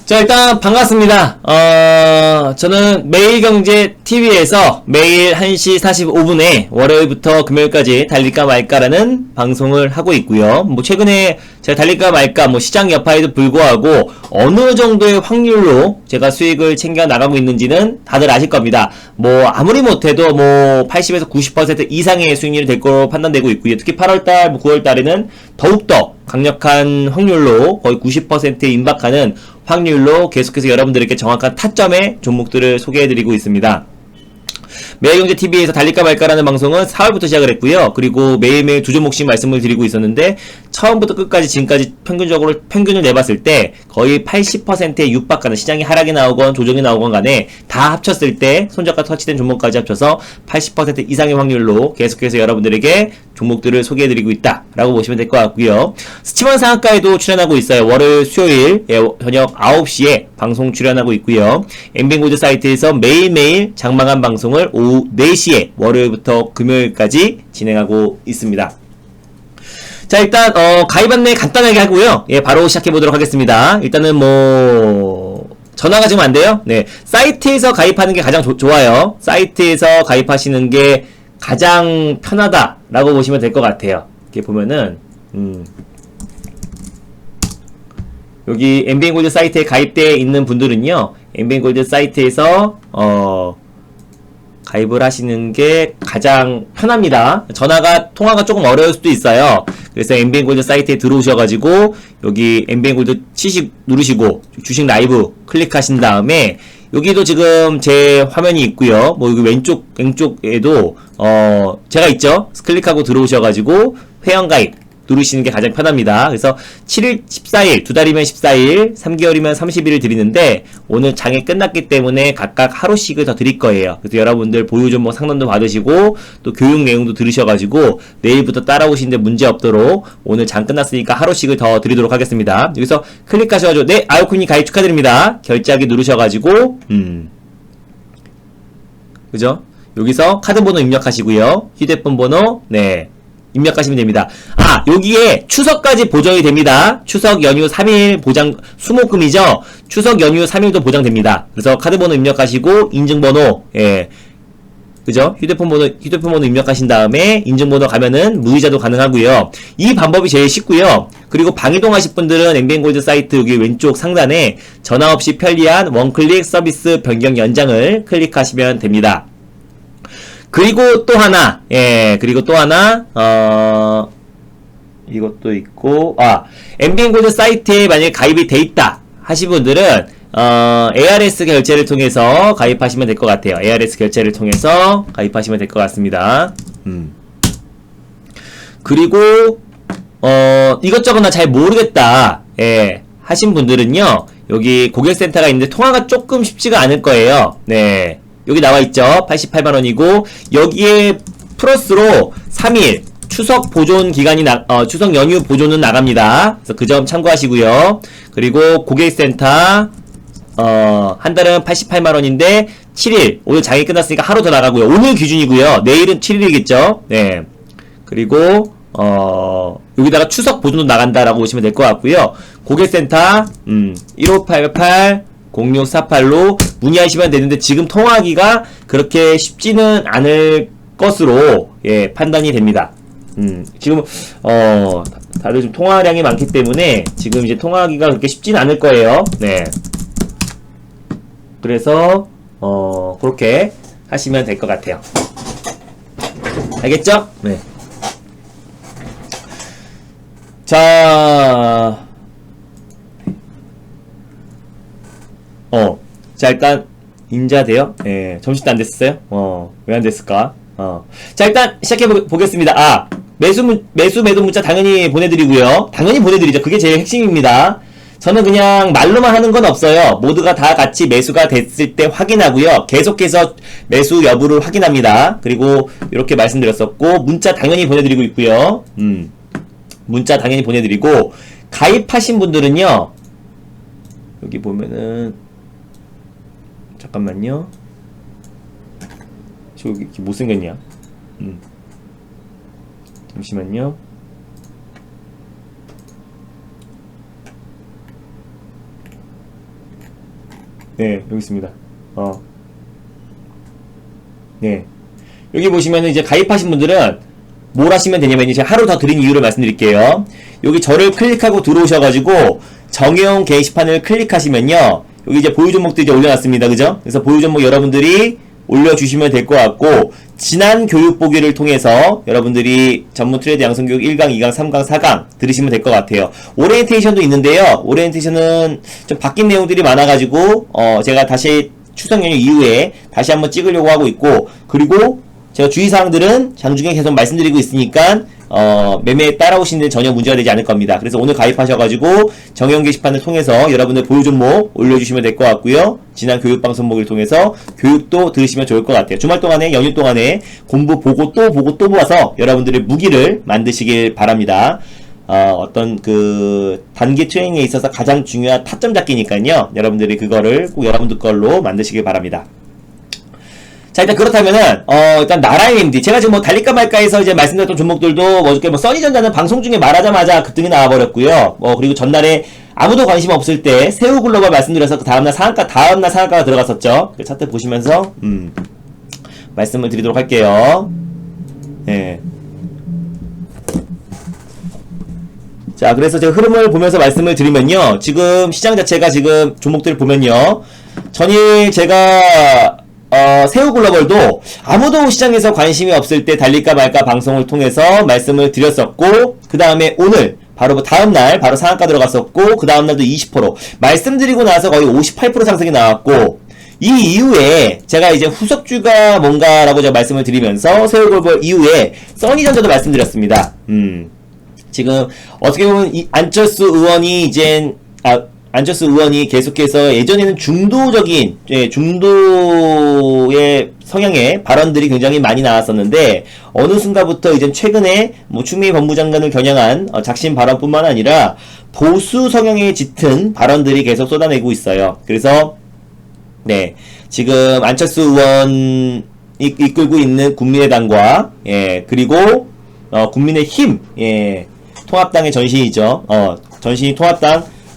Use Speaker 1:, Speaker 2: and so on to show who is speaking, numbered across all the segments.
Speaker 1: 자, 일단 반갑습니다. 저는 매일경제TV에서 매일 1시 45분에 월요일부터 금요일까지 달릴까 말까라는 방송을 하고 있고요. 뭐 최근에 제가 달릴까 말까 시장 여파에도 불구하고 어느 정도의 확률로 제가 수익을 챙겨 나가고 있는지는 다들 아실 겁니다. 아무리 못해도 80에서 90% 이상의 수익률이 될 거로 판단되고 있고요. 특히 8월달, 9월달에는 더욱더 강력한 확률로 거의 90%에 임박하는 확률로 계속해서 여러분들에게 정확한 타점의 종목들을 소개해드리고 있습니다. 매일경제TV에서 달릴까 말까라는 방송은 4월부터 시작을 했고요. 그리고 매일매일 두 종목씩 말씀을 드리고 있었는데 처음부터 끝까지 지금까지 평균을 내봤을 때 거의 80%에 육박하는, 시장이 하락이 나오건 조정이 나오건 간에 다 합쳤을 때 손절가 터치된 종목까지 합쳐서 80% 이상의 확률로 계속해서 여러분들에게 종목들을 소개해드리고 있다라고 보시면 될 것 같고요. 스치만 상한가에도 출연하고 있어요. 월요일, 수요일 저녁 9시에 방송 출연하고 있고요. 엠뱅골드 사이트에서 매일매일 장마감 방송을 오후 4시에 월요일부터 금요일까지 진행하고 있습니다. 자, 일단 가입 안내 간단하게 하고요. 바로 시작해 보도록 하겠습니다. 일단은 전화가 지금 안 돼요? 네. 사이트에서 가입하는 게 가장 좋아요. 사이트에서 가입하시는 게 가장 편하다라고 보시면 될 것 같아요. 이렇게 보면은 여기 엠비엔골드 사이트에 가입되어 있는 분들은요, 엠비엔골드 사이트에서 가입을 하시는 게 가장 편합니다. 통화가 조금 어려울 수도 있어요. 그래서 엠비엔골드 사이트에 들어오셔가지고 여기 엠비엔골드 누르시고 주식 라이브 클릭하신 다음에 여기도 지금 제 화면이 있고요. 여기 왼쪽에도 제가 있죠. 클릭하고 들어오셔가지고 회원가입 누르시는 게 가장 편합니다. 그래서 7일, 14일, 2달이면 14일, 3개월이면 30일을 드리는데 오늘 장이 끝났기 때문에 각각 하루씩을 더 드릴 거예요. 그래서 여러분들 보유 종목 상담도 받으시고 또 교육 내용도 들으셔가지고 내일부터 따라오시는데 문제 없도록 오늘 장 끝났으니까 하루씩을 더 드리도록 하겠습니다. 여기서 클릭하셔가지고 네, 아이콘이 가입 축하드립니다. 결제하기 누르셔가지고 그죠? 여기서 카드 번호 입력하시고요. 휴대폰 번호 입력하시면 됩니다. 여기에 추석까지 보정이 됩니다. 추석 연휴 3일 보장, 수목금이죠? 추석 연휴 3일도 보장됩니다. 그래서 카드 번호 입력하시고, 인증번호, 그죠? 휴대폰 번호 입력하신 다음에, 인증번호 가면은 무이자도 가능하고요. 이 방법이 제일 쉽고요. 그리고 방이동 하실 분들은 엠비엔골드 사이트 여기 왼쪽 상단에 전화 없이 편리한 원클릭 서비스 변경 연장을 클릭하시면 됩니다. 그리고 또 하나, 이것도 있고, 엠비엔골드 사이트에 만약에 가입이 돼 있다 하신 분들은, ARS 결제를 통해서 가입하시면 될 것 같아요. ARS 결제를 통해서 가입하시면 될 것 같습니다. 그리고, 이것저것 나 잘 모르겠다, 하신 분들은요, 여기 고객센터가 있는데 통화가 조금 쉽지가 않을 거예요. 네. 여기 나와있죠. 88만원이고 여기에 플러스로 3일 추석 보존 기간이 추석 연휴 보존은 나갑니다. 그래서 그 점 참고하시고요. 그리고 고객센터 한 달은 88만원인데 7일 오늘 장이 끝났으니까 하루 더 나가고요. 오늘 기준이고요. 내일은 7일이겠죠. 네. 그리고 여기다가 추석 보존도 나간다라고 보시면 될 것 같고요. 고객센터 1588 0648로 문의하시면 되는데 지금 통화하기가 그렇게 쉽지는 않을 것으로 판단이 됩니다. 지금 다들 좀 통화량이 많기 때문에 지금 이제 통화하기가 그렇게 쉽지는 않을 거예요. 네. 그래서 그렇게 하시면 될 것 같아요. 알겠죠? 네. 자, 자, 일단, 인자돼요? 점심도 안 됐어요? 왜 안 됐을까? 자, 일단, 시작해보겠습니다. 매수, 매도 문자 당연히 보내드리고요. 당연히 보내드리죠. 그게 제일 핵심입니다. 저는 그냥 말로만 하는 건 없어요. 모두가 다 같이 매수가 됐을 때 확인하고요. 계속해서 매수 여부를 확인합니다. 그리고, 이렇게 말씀드렸었고, 문자 당연히 보내드리고 있고요. 문자 당연히 보내드리고, 가입하신 분들은요, 여기 보면은, 잠깐만요. 저기 못생겼냐? 잠시만요. 네, 여기 있습니다. 네. 여기 보시면 이제 가입하신 분들은 뭘 하시면 되냐면 이제 하루 더 드린 이유를 말씀드릴게요. 여기 저를 클릭하고 들어오셔가지고 정형 게시판을 클릭하시면요. 여기 이제 보유 종목들 이제 올려놨습니다. 그죠? 그래서 보유 종목 여러분들이 올려주시면 될 것 같고, 지난 교육 보기를 통해서 여러분들이 전문 트레이드 양성교육 1강, 2강, 3강, 4강 들으시면 될 것 같아요. 오리엔테이션도 있는데요. 오리엔테이션은 좀 바뀐 내용들이 많아가지고, 제가 다시 추석 연휴 이후에 다시 한번 찍으려고 하고 있고, 그리고 제가 주의사항들은 장중에 계속 말씀드리고 있으니까 매매에 따라오시는 데 전혀 문제가 되지 않을 겁니다. 그래서 오늘 가입하셔가지고 정형 게시판을 통해서 여러분들 보유 종목 올려주시면 될 것 같고요. 지난 교육방송목을 통해서 교육도 들으시면 좋을 것 같아요. 주말 동안에, 연휴 동안에 공부 보고 또 모아서 여러분들의 무기를 만드시길 바랍니다. 어떤 그 단기 트레이닝에 있어서 가장 중요한 타점 잡기니까요. 여러분들이 그거를 꼭 여러분들 걸로 만드시길 바랍니다. 자, 일단 그렇다면은 일단 나라의 MD, 제가 지금 뭐 달릴까 말까 해서 이제 말씀드렸던 종목들도 어저께 뭐 써니전자는 방송 중에 말하자마자 급등이 나와버렸고요. 그리고 전날에 아무도 관심 없을 때 새우글로벌 말씀드려서 그 다음날 상한가가 들어갔었죠. 그 차트 보시면서 말씀을 드리도록 할게요. 예. 자, 그래서 제가 흐름을 보면서 말씀을 드리면요. 지금 시장 자체가 지금 종목들을 보면요. 전일 제가 새우글로벌도 아무도 시장에서 관심이 없을 때 달릴까 말까 방송을 통해서 말씀을 드렸었고, 그 다음에 오늘 바로 다음날 바로 상한가 들어갔었고, 그 다음날도 20% 말씀드리고 나서 거의 58% 상승이 나왔고, 이 이후에 제가 이제 후속주가 뭔가라고 제가 말씀을 드리면서 새우글로벌 이후에 써니전자도 말씀드렸습니다. 지금 어떻게 보면 안철수 의원이 계속해서 예전에는 중도의 성향의 발언들이 굉장히 많이 나왔었는데, 어느 순간부터 이제 최근에 뭐 추미애 법무장관을 겨냥한 작심 발언뿐만 아니라 보수 성향에 짙은 발언들이 계속 쏟아내고 있어요. 그래서 네, 지금 안철수 의원이 이끌고 있는 국민의당과 그리고 국민의힘, 통합당의 전신이죠. 전신이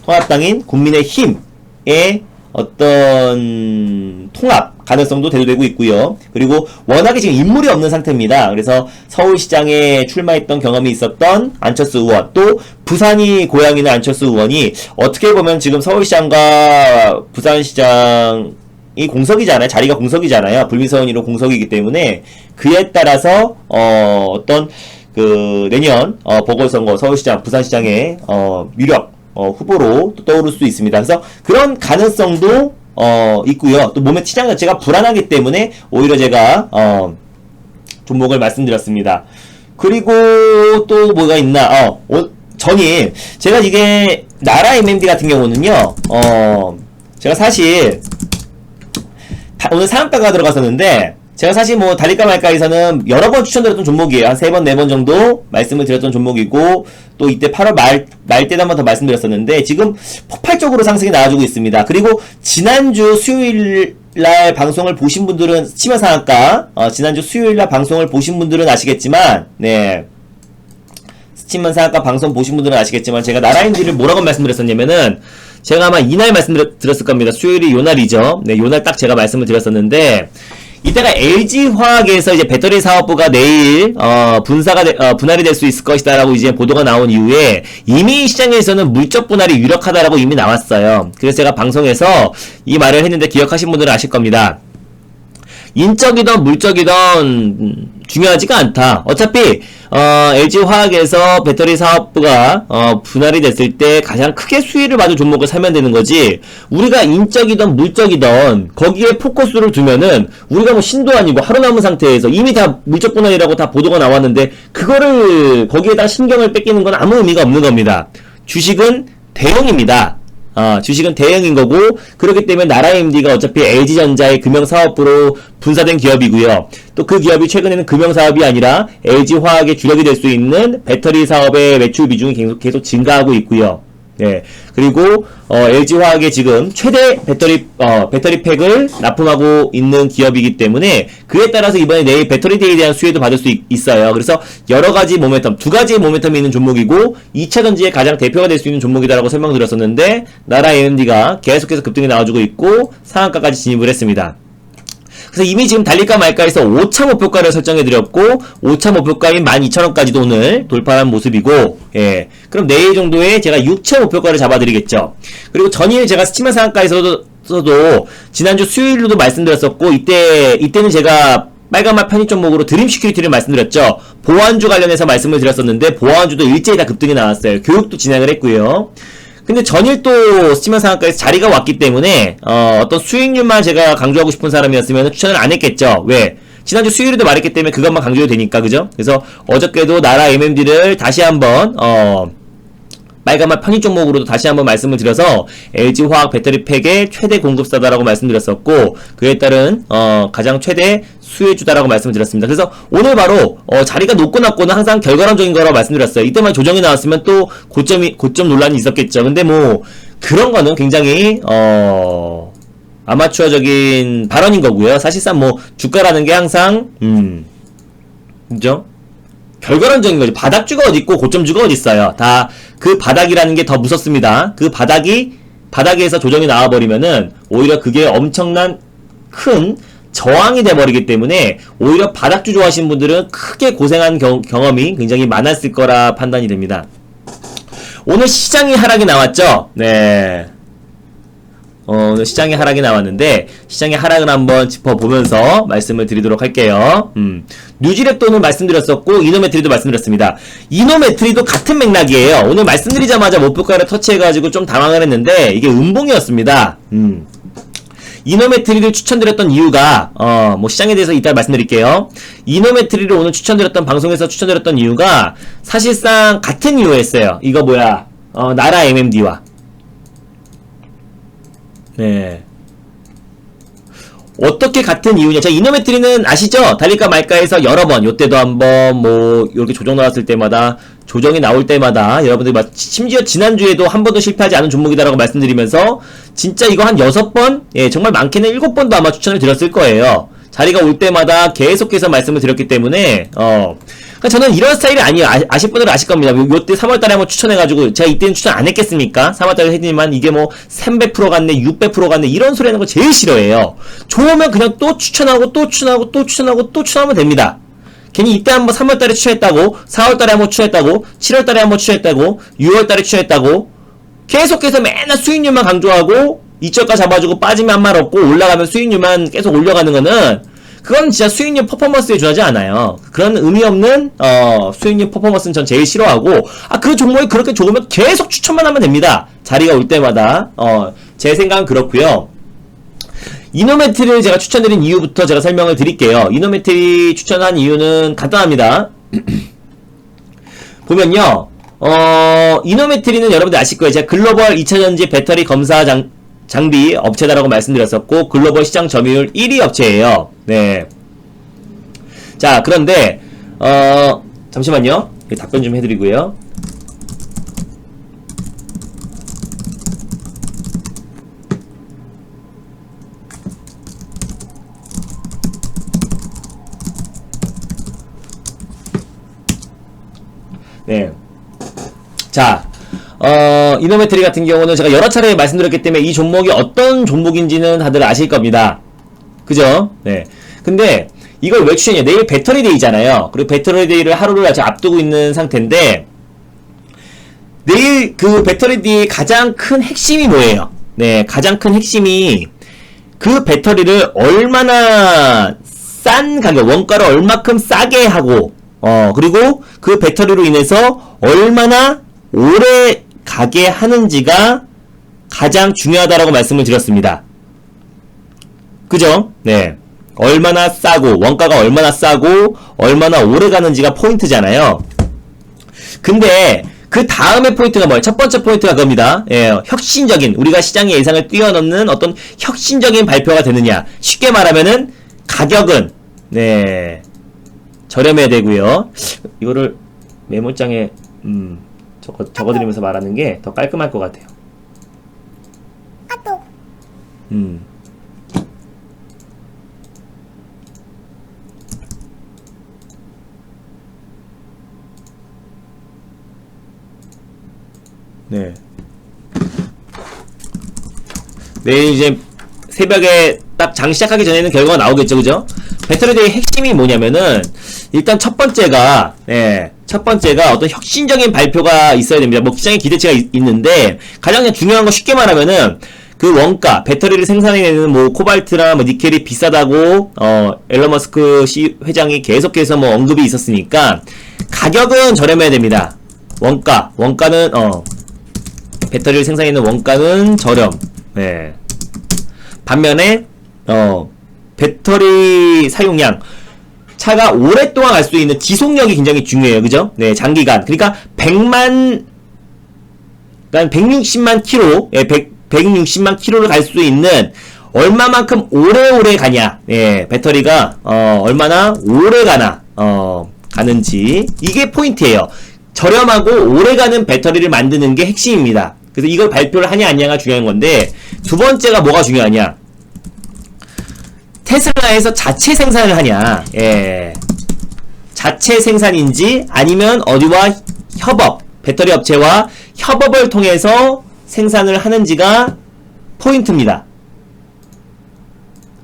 Speaker 1: 통합당인 국민의힘의 어떤 통합 가능성도 대두되고 있고요. 그리고 워낙에 지금 인물이 없는 상태입니다. 그래서 서울시장에 출마했던 경험이 있었던 안철수 의원, 또 부산이 고향인 안철수 의원이 어떻게 보면 지금 서울시장과 부산시장이 공석이잖아요. 자리가 공석이잖아요. 불미서원으로 공석이기 때문에 그에 따라서 어떤 그 내년 보궐선거 서울시장, 부산시장의 유력 후보로 또 떠오를 수 있습니다. 그래서 그런 가능성도 있고요. 또 몸의 치장 자체가 불안하기 때문에 오히려 제가 종목을 말씀드렸습니다. 그리고 또 뭐가 있나? 전일 제가 이게 나라 MMD 같은 경우는요. 제가 사실 오늘 상한가가 들어갔었는데, 제가 사실 뭐 달릴까 말까에서는 여러 번 추천드렸던 종목이에요. 한 3번, 4번 정도 말씀을 드렸던 종목이고, 또 이때 8월 말 때도 한 번 더 말씀드렸었는데, 지금 폭발적으로 상승이 나와주고 있습니다. 그리고 지난주 수요일날 방송을 보신 분들은, 치마 상한가, 지난주 수요일날 방송을 보신 분들은 아시겠지만, 네. 스치만 상한가 방송 보신 분들은 아시겠지만, 제가 나라인지를 뭐라고 말씀드렸었냐면은, 제가 아마 이날 말씀드렸을 겁니다. 수요일이 요날이죠. 네, 요날 딱 제가 말씀을 드렸었는데, 이때가 LG화학에서 이제 배터리 사업부가 내일 분할이 될 수 있을 것이다라고 이제 보도가 나온 이후에 이미 시장에서는 물적 분할이 유력하다라고 이미 나왔어요. 그래서 제가 방송에서 이 말을 했는데 기억하신 분들은 아실 겁니다. 인적이든 물적이든 중요하지가 않다. 어차피 LG화학에서 배터리 사업부가 분할이 됐을 때 가장 크게 수혜를 받을 종목을 사면 되는 거지, 우리가 인적이든 물적이든 거기에 포커스를 두면은 우리가 뭐 신도 아니고 하루 남은 상태에서 이미 다 물적 분할이라고 다 보도가 나왔는데 그거를 거기에다 신경을 뺏기는 건 아무 의미가 없는 겁니다. 주식은 대형입니다. 주식은 대형인 거고, 그렇기 때문에 나라MD가 어차피 LG전자의 금융사업부로 분사된 기업이고요. 또 그 기업이 최근에는 금융사업이 아니라 LG화학의 주력이 될 수 있는 배터리 사업의 매출 비중이 계속 증가하고 있고요. 네. 그리고 LG화학의 지금 최대 배터리 팩을 납품하고 있는 기업이기 때문에 그에 따라서 이번에 내일 배터리데이에 대한 수혜도 받을 수 있어요. 그래서 여러 가지 모멘텀, 두 가지의 모멘텀이 있는 종목이고 2차 전지의 가장 대표가 될 수 있는 종목이다라고 설명드렸었는데 나라 AMD가 계속해서 급등이 나와주고 있고 상한가까지 진입을 했습니다. 그래서 이미 지금 달릴까 말까 해서 5차 목표가를 설정해드렸고 5차 목표가인 12,000원까지도 오늘 돌파한 모습이고, 예. 그럼 내일 정도에 제가 6차 목표가를 잡아드리겠죠. 그리고 전일 제가 스치마 상한가에서도 지난주 수요일로도 말씀드렸었고 이때는 제가 빨간맛 편입 종목으로 드림 시큐리티를 말씀드렸죠. 보안주 관련해서 말씀을 드렸었는데 보안주도 일제히 다 급등이 나왔어요. 교육도 진행을 했고요. 근데 전일 또 스치마 상한가에서 자리가 왔기 때문에 어떤 수익률만 제가 강조하고 싶은 사람이었으면 추천을 안 했겠죠. 왜? 지난주 수요일에도 말했기 때문에 그것만 강조해도 되니까, 그죠? 그래서 어저께도 나라 MMD를 다시 한번 빨간맛 편입 종목으로도 다시 한번 말씀을 드려서 LG화학 배터리팩의 최대 공급사다라고 말씀드렸었고 그에 따른 가장 최대 수혜주다라고 말씀을 드렸습니다. 그래서 오늘 바로 자리가 높고 낮고는 항상 결과론적인 거라고 말씀드렸어요. 이때만 조정이 나왔으면 또 고점 논란이 있었겠죠. 근데 뭐 그런 거는 굉장히 아마추어적인 발언인 거고요. 사실상 뭐 주가라는 게 항상 그죠? 결과론적인 거죠. 바닥주가 어디 있고 고점주가 어디 있어요. 다 그 바닥이라는 게 더 무섭습니다. 그 바닥에서 조정이 나와버리면은 오히려 그게 엄청난 큰 저항이 돼버리기 때문에 오히려 바닥주 좋아하시는 분들은 크게 고생한 경험이 굉장히 많았을 거라 판단이 됩니다. 오늘 시장이 하락이 나왔죠? 네. 오늘 시장의 하락이 나왔는데 시장의 하락을 한번 짚어보면서 말씀을 드리도록 할게요. 뉴지랩도 오늘 말씀드렸었고 이노메트리도 말씀드렸습니다. 이노메트리도 같은 맥락이에요. 오늘 말씀드리자마자 목표가를 터치해가지고 좀 당황을 했는데 이게 음봉이었습니다. 이노메트리를 추천드렸던 이유가 뭐 시장에 대해서 이따 말씀드릴게요. 이노메트리를 오늘 추천드렸던 방송에서 추천드렸던 이유가 사실상 같은 이유였어요. 이거 뭐야 나라 MMD와 네. 어떻게 같은 이유냐. 자, 이노메트리는 아시죠? 달릴까 말까 해서 여러 번, 요때도 한번, 뭐, 이렇게 조정 나왔을 때마다, 조정이 나올 때마다, 여러분들이 심지어 지난주에도 한 번도 실패하지 않은 종목이다라고 말씀드리면서, 진짜 이거 한 6번? 예, 정말 많게는 7번도 아마 추천을 드렸을 거예요. 자리가 올 때마다 계속해서 말씀을 드렸기 때문에, 그러니까 저는 이런 스타일이 아니에요. 아실 분들은 아실 겁니다. 요때 3월달에 한번 추천해가지고, 제가 이때는 추천 안 했겠습니까? 3월달에 했지만, 이게 뭐, 300% 갔네, 600% 갔네, 이런 소리 하는 거 제일 싫어해요. 좋으면 그냥 또 추천하고, 또 추천하고, 또 추천하고, 또 추천하면 됩니다. 괜히 이때 한번 3월달에 추천했다고, 4월달에 한번 추천했다고, 7월달에 한번 추천했다고, 6월달에 추천했다고, 계속해서 맨날 수익률만 강조하고, 이저가 잡아주고 빠지면 한 말 없고 올라가면 수익률만 계속 올려가는 거는 그건 진짜 수익률 퍼포먼스에 준하지 않아요. 그런 의미 없는 수익률 퍼포먼스는 전 제일 싫어하고 그 종목이 그렇게 좋으면 계속 추천만 하면 됩니다. 자리가 올 때마다 제 생각은 그렇고요. 이노메트리를 제가 추천드린 이유부터 제가 설명을 드릴게요. 이노메트리 추천한 이유는 간단합니다. 보면요 이노메트리는 여러분들 아실 거예요. 제가 글로벌 2차전지 배터리 검사 장비 업체다라고 말씀드렸었고 글로벌 시장 점유율 1위 업체예요. 네. 자, 그런데 잠시만요. 답변 좀 해드리고요. 네. 자. 이노메트리 같은 경우는 제가 여러 차례 말씀드렸기 때문에 이 종목이 어떤 종목인지는 다들 아실 겁니다. 그죠? 네. 근데 이걸 왜 추천해요? 내일 배터리데이잖아요. 그리고 배터리데이를 하루를 아직 앞두고 있는 상태인데 내일 그 배터리데이의 가장 큰 핵심이 뭐예요? 네, 가장 큰 핵심이 그 배터리를 얼마나 싼 가격, 원가를 얼마큼 싸게 하고 그리고 그 배터리로 인해서 얼마나 오래 가게 하는지가 가장 중요하다라고 말씀을 드렸습니다. 그죠? 네. 얼마나 싸고, 원가가 얼마나 싸고, 얼마나 오래 가는지가 포인트잖아요. 근데, 그 다음에 포인트가 뭐예요? 첫 번째 포인트가 그겁니다. 예, 혁신적인, 우리가 시장의 예상을 뛰어넘는 어떤 혁신적인 발표가 되느냐. 쉽게 말하면은, 가격은, 네, 저렴해야 되고요. 이거를 메모장에, 적어드리면서 말하는 게 더 깔끔할 것 같아요. 네. 내일 이제 새벽에 딱 장 시작하기 전에는 결과가 나오겠죠, 그죠? 배터리데이 핵심이 뭐냐면은, 일단 첫 번째가 어떤 혁신적인 발표가 있어야 됩니다. 뭐 시장에 기대치가 있는데, 가장 중요한 거 쉽게 말하면은, 그 원가, 배터리를 생산해내는 뭐 코발트나 뭐 니켈이 비싸다고, 앨런 머스크 회장이 계속해서 뭐 언급이 있었으니까, 가격은 저렴해야 됩니다. 원가는, 배터리를 생산해내는 원가는 저렴. 네. 반면에 배터리 사용량, 차가 오랫동안 갈 수 있는 지속력이 굉장히 중요해요. 그죠? 네, 장기간. 그러니까 160만 킬로, 160만 킬로를 갈 수 있는 얼마만큼 오래오래 가냐. 예, 배터리가 얼마나 오래 가는지, 이게 포인트예요. 저렴하고 오래가는 배터리를 만드는 게 핵심입니다. 그래서 이걸 발표를 하냐 안 하냐가 중요한 건데, 두 번째가 뭐가 중요하냐, 테슬라에서 자체 생산을 하냐, 자체 생산인지 아니면 어디와 배터리 업체와 협업을 통해서 생산을 하는지가 포인트입니다.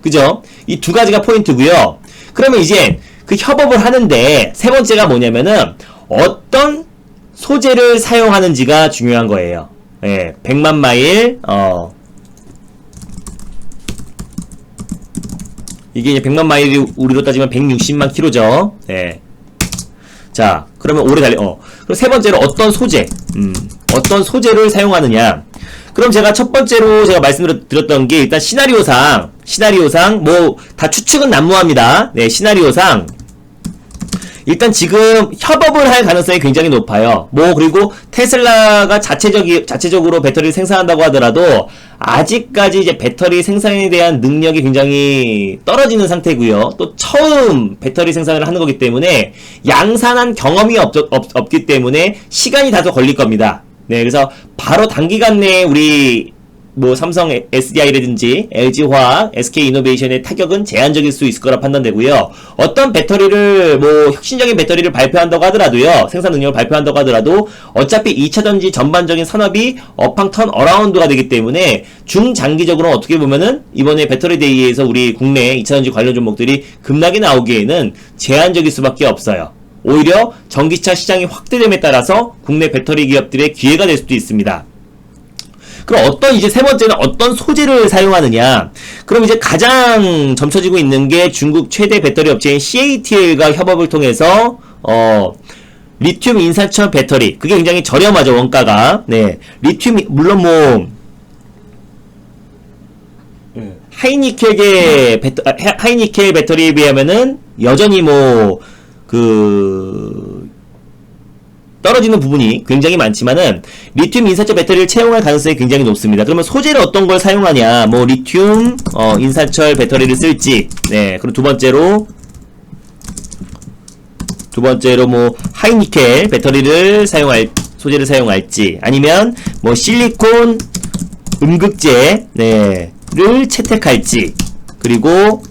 Speaker 1: 그죠? 이 두 가지가 포인트고요. 그러면 이제 그 협업을 하는데 세 번째가 뭐냐면은 어떤 소재를 사용하는지가 중요한 거예요. 100만 마일, 이게 이제 100만 마일이 우리로 따지면 160만 킬로죠. 자, 그러면 오래 그럼 세 번째로 어떤 소재를 사용하느냐. 그럼 제가 첫 번째로 제가 말씀드렸던 게, 일단 시나리오상, 뭐, 다 추측은 난무합니다. 시나리오상, 일단 지금 협업을 할 가능성이 굉장히 높아요. 뭐, 그리고 테슬라가 자체적으로 배터리를 생산한다고 하더라도 아직까지 이제 배터리 생산에 대한 능력이 굉장히 떨어지는 상태고요. 또 처음 배터리 생산을 하는 거기 때문에 양산한 경험이 없기 때문에 시간이 다소 걸릴 겁니다. 네, 그래서 바로 단기간 내에 우리 뭐 삼성 SDI라든지 LG화학, SK이노베이션의 타격은 제한적일 수 있을 거라 판단되고요. 어떤 배터리를 뭐 혁신적인 배터리를 발표한다고 하더라도요, 생산 능력을 발표한다고 하더라도 어차피 2차전지 전반적인 산업이 업황 턴 어라운드가 되기 때문에 중장기적으로 어떻게 보면은 이번에 배터리 데이에서 우리 국내 2차전지 관련 종목들이 급락이 나오기에는 제한적일 수밖에 없어요. 오히려 전기차 시장이 확대됨에 따라서 국내 배터리 기업들의 기회가 될 수도 있습니다. 그럼 이제 세 번째는 어떤 소재를 사용하느냐. 그럼 이제 가장 점쳐지고 있는 게 중국 최대 배터리 업체인 CATL과 협업을 통해서, 리튬 인산철 배터리. 그게 굉장히 저렴하죠, 원가가. 네. 물론 뭐, 하이니켈 배터리에 비하면은 여전히 뭐, 떨어지는 부분이 굉장히 많지만은 리튬 인산철 배터리를 채용할 가능성이 굉장히 높습니다. 그러면 소재를 어떤 걸 사용하냐, 뭐 리튬 인산철 배터리를 쓸지, 네. 그리고 두 번째로 뭐 하이니켈 배터리를 소재를 사용할지, 아니면 뭐 실리콘 음극재, 를 채택할지, 그리고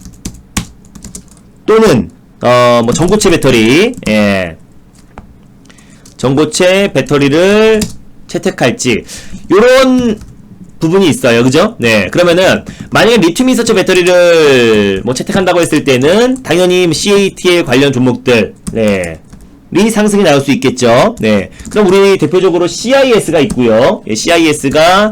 Speaker 1: 또는 뭐 전고체 배터리, 전고체 배터리를 채택할지, 요런 부분이 있어요. 그죠? 네. 그러면은 만약에 리튬 인산철 배터리를 뭐 채택한다고 했을 때는 당연히 CATL 관련 종목들, 이 상승이 나올 수 있겠죠. 네. 그럼 우리 대표적으로 CIS가 있고요. CIS가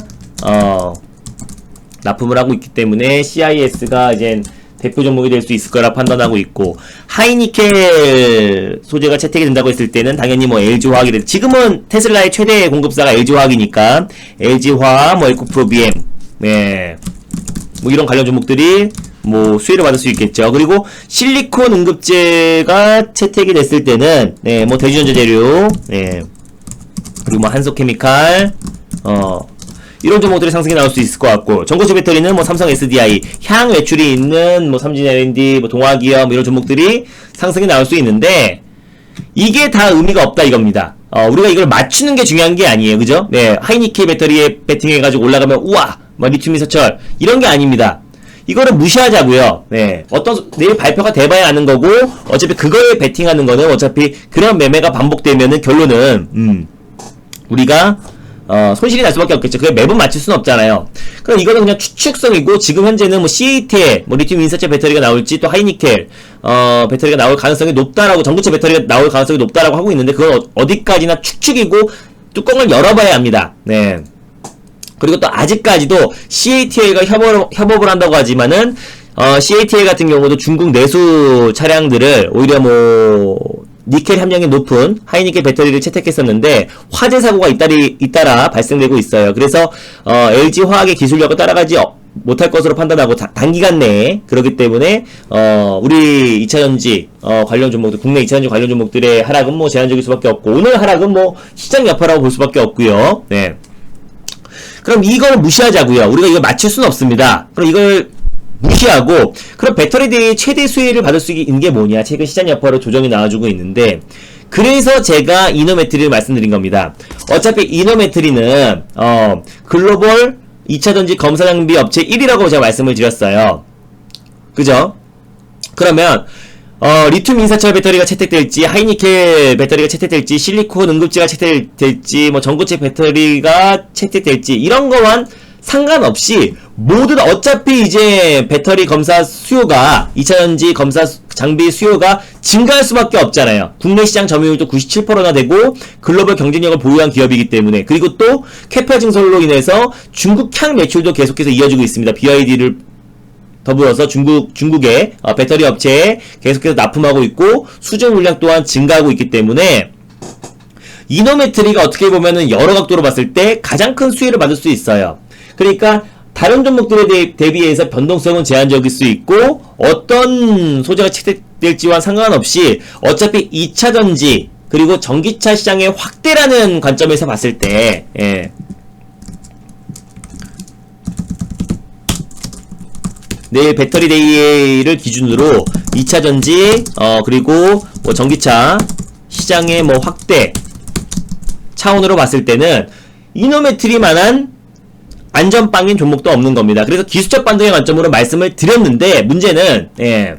Speaker 1: 납품을 하고 있기 때문에 CIS가 이제 대표 종목이 될 수 있을 거라 판단하고 있고, 하이니켈 소재가 채택이 된다고 했을 때는 당연히 뭐 LG화학이 지금은 테슬라의 최대 공급사가 LG화학이니까 LG화학, 뭐 에코프로비엠, 뭐 이런 관련 종목들이 뭐 수혜를 받을 수 있겠죠. 그리고 실리콘 응급제가 채택이 됐을 때는 뭐 대주전자 재료, 그리고 뭐 한소케미칼, 이런 종목들의 상승이 나올 수 있을 것 같고, 전고체 배터리는 뭐 삼성 SDI, 향 매출이 있는 뭐 삼진 L&D, 뭐 동화기업, 뭐 이런 종목들이 상승이 나올 수 있는데, 이게 다 의미가 없다 이겁니다. 우리가 이걸 맞추는 게 중요한 게 아니에요. 그죠? 네, 하이니케 배터리에 배팅해가지고 올라가면, 우와! 뭐, 리튬 이사철. 이런 게 아닙니다. 이거를 무시하자고요. 네. 내일 발표가 돼봐야 아는 거고, 어차피 그거에 배팅하는 거는 어차피 그런 매매가 반복되면은 결론은, 우리가, 손실이 날 수밖에 없겠죠. 그게 매번 맞출 수는 없잖아요. 그럼 이거는 그냥 추측성이고, 지금 현재는 뭐 CATL, 뭐 리튬 인사체 배터리가 나올지, 또 하이니켈, 배터리가 나올 가능성이 높다라고, 전구체 배터리가 나올 가능성이 높다라고 하고 있는데, 그건 어디까지나 추측이고, 뚜껑을 열어봐야 합니다. 네. 그리고 또 아직까지도 CATL과 협업을 한다고 하지만은, CATL 같은 경우도 중국 내수 차량들을 오히려 뭐, 니켈 함량이 높은 하이니켈 배터리를 채택했었는데 화재 사고가 잇따라 발생되고 있어요. 그래서 LG 화학의 기술력을 따라가지 못할 것으로 판단하고 단기간 내에 그렇기 때문에 우리 2차전지 관련 종목들, 국내 2차전지 관련 종목들의 하락은 뭐 제한적일 수밖에 없고 오늘 하락은 뭐 시장 여파라고 볼 수밖에 없고요. 네. 그럼 이걸 무시하자고요. 우리가 이걸 맞출 수는 없습니다. 그럼 이걸 무시하고 그럼 배터리들이 최대 수혜를 받을 수 있는 게 뭐냐, 최근 시장 여파로 조정이 나와주고 있는데, 그래서 제가 이노메트리를 말씀드린 겁니다. 어차피 이노메트리는 글로벌 2차전지 검사장비 업체 1위라고 제가 말씀을 드렸어요. 그죠? 그러면 리튬 인사철 배터리가 채택될지, 하이니켈 배터리가 채택될지, 실리콘 응급지가 채택될지, 뭐 전고체 배터리가 채택될지, 이런 거만 상관없이 모두 다 어차피 이제 배터리 검사 수요가, 2차전지 검사 장비 수요가 증가할 수밖에 없잖아요. 국내 시장 점유율도 97%나 되고 글로벌 경쟁력을 보유한 기업이기 때문에. 그리고 또 캐파 증설로 인해서 중국향 매출도 계속해서 이어지고 있습니다. BYD를 더불어서 중국의 배터리 업체에 계속해서 납품하고 있고 수주 물량 또한 증가하고 있기 때문에 이노메트리가 어떻게 보면은 여러 각도로 봤을 때 가장 큰 수혜를 받을 수 있어요. 그러니까 다른 종목들에 대비해서 변동성은 제한적일 수 있고 어떤 소재가 채택될지와 상관없이 어차피 2차전지 그리고 전기차 시장의 확대라는 관점에서 봤을 때, 예. 내일 배터리 데이를 기준으로 2차전지 그리고 뭐 전기차 시장의 뭐 확대 차원으로 봤을 때는 이노메트리만한 안전빵인 종목도 없는 겁니다. 그래서 기술적 반등의 관점으로 말씀을 드렸는데 문제는, 예,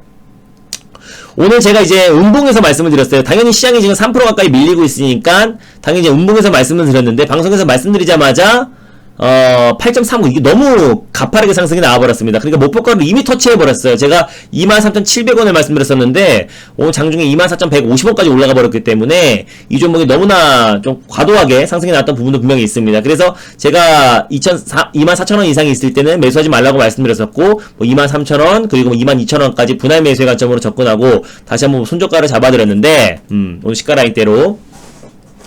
Speaker 1: 오늘 제가 이제 음봉에서 말씀을 드렸어요. 당연히 시장이 지금 3% 가까이 밀리고 있으니까 당연히 이제 음봉에서 말씀을 드렸는데 방송에서 말씀드리자마자 8.35 이게 너무 가파르게 상승이 나와버렸습니다. 그러니까 목표가를 이미 터치해버렸어요. 제가 23,700원을 말씀드렸었는데 오늘 장중에 24,150원까지 올라가 버렸기 때문에 이 종목이 너무나 좀 과도하게 상승이 나왔던 부분도 분명히 있습니다. 그래서 제가 24,000원 이상이 있을 때는 매수하지 말라고 말씀드렸었고 뭐 23,000원 그리고 뭐 22,000원까지 분할 매수의 관점으로 접근하고 다시 한번 손절가를 잡아드렸는데 오늘 시가 라인대로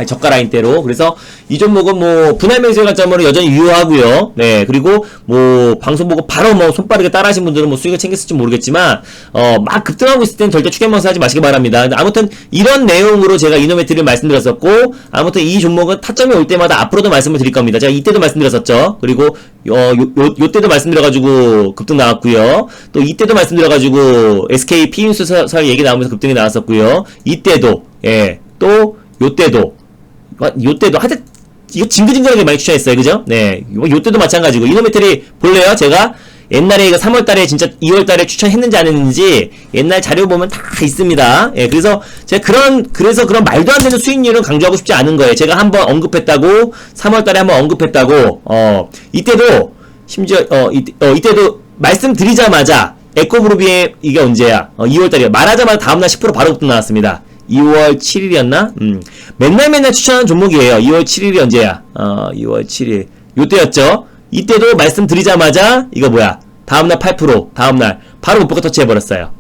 Speaker 1: 저가 라인대로. 그래서 이 종목은 뭐 분할 매수의 관점으로 여전히 유효하고요. 네, 그리고 뭐 방송 보고 바로 뭐 손빠르게 따라하신 분들은 뭐 수익을 챙겼을지 모르겠지만 막 급등하고 있을 땐 절대 추격 매수하지 마시기 바랍니다. 근데 아무튼 이런 내용으로 제가 이노메트리를 말씀드렸었고 아무튼 이 종목은 타점이 올 때마다 앞으로도 말씀을 드릴 겁니다. 제가 이때도 말씀드렸었죠. 그리고 요때도 말씀드려가지고 급등 나왔고요. 또 이때도 말씀드려가지고 SK 피인수설 얘기 나오면서 급등이 나왔었고요. 이때도, 예, 또 요때도 하여튼 이거 징글징글하게 많이 추천했어요. 그죠? 네, 요때도 마찬가지고. 이노메트리 볼래요? 제가 옛날에 이거 3월달에 진짜 2월달에 추천했는지 안 했는지 옛날 자료 보면 다 있습니다. 예, 그래서 제가 그런 말도 안 되는 수익률은 강조하고 싶지 않은 거예요. 제가 한번 언급했다고, 3월달에 한번 언급했다고, 이때도 심지어 이때도 말씀드리자마자 에코그룹이 이게 언제야? 2월달이요. 말하자마자 다음날 10% 바로 급등 나왔습니다. 2월 7일이었나? 맨날 추천하는 종목이에요. 2월 7일이 언제야? 2월 7일. 요때였죠? 이때도 말씀드리자마자, 이거 뭐야? 다음날 8%, 다음날, 바로 목표가 터치해버렸어요.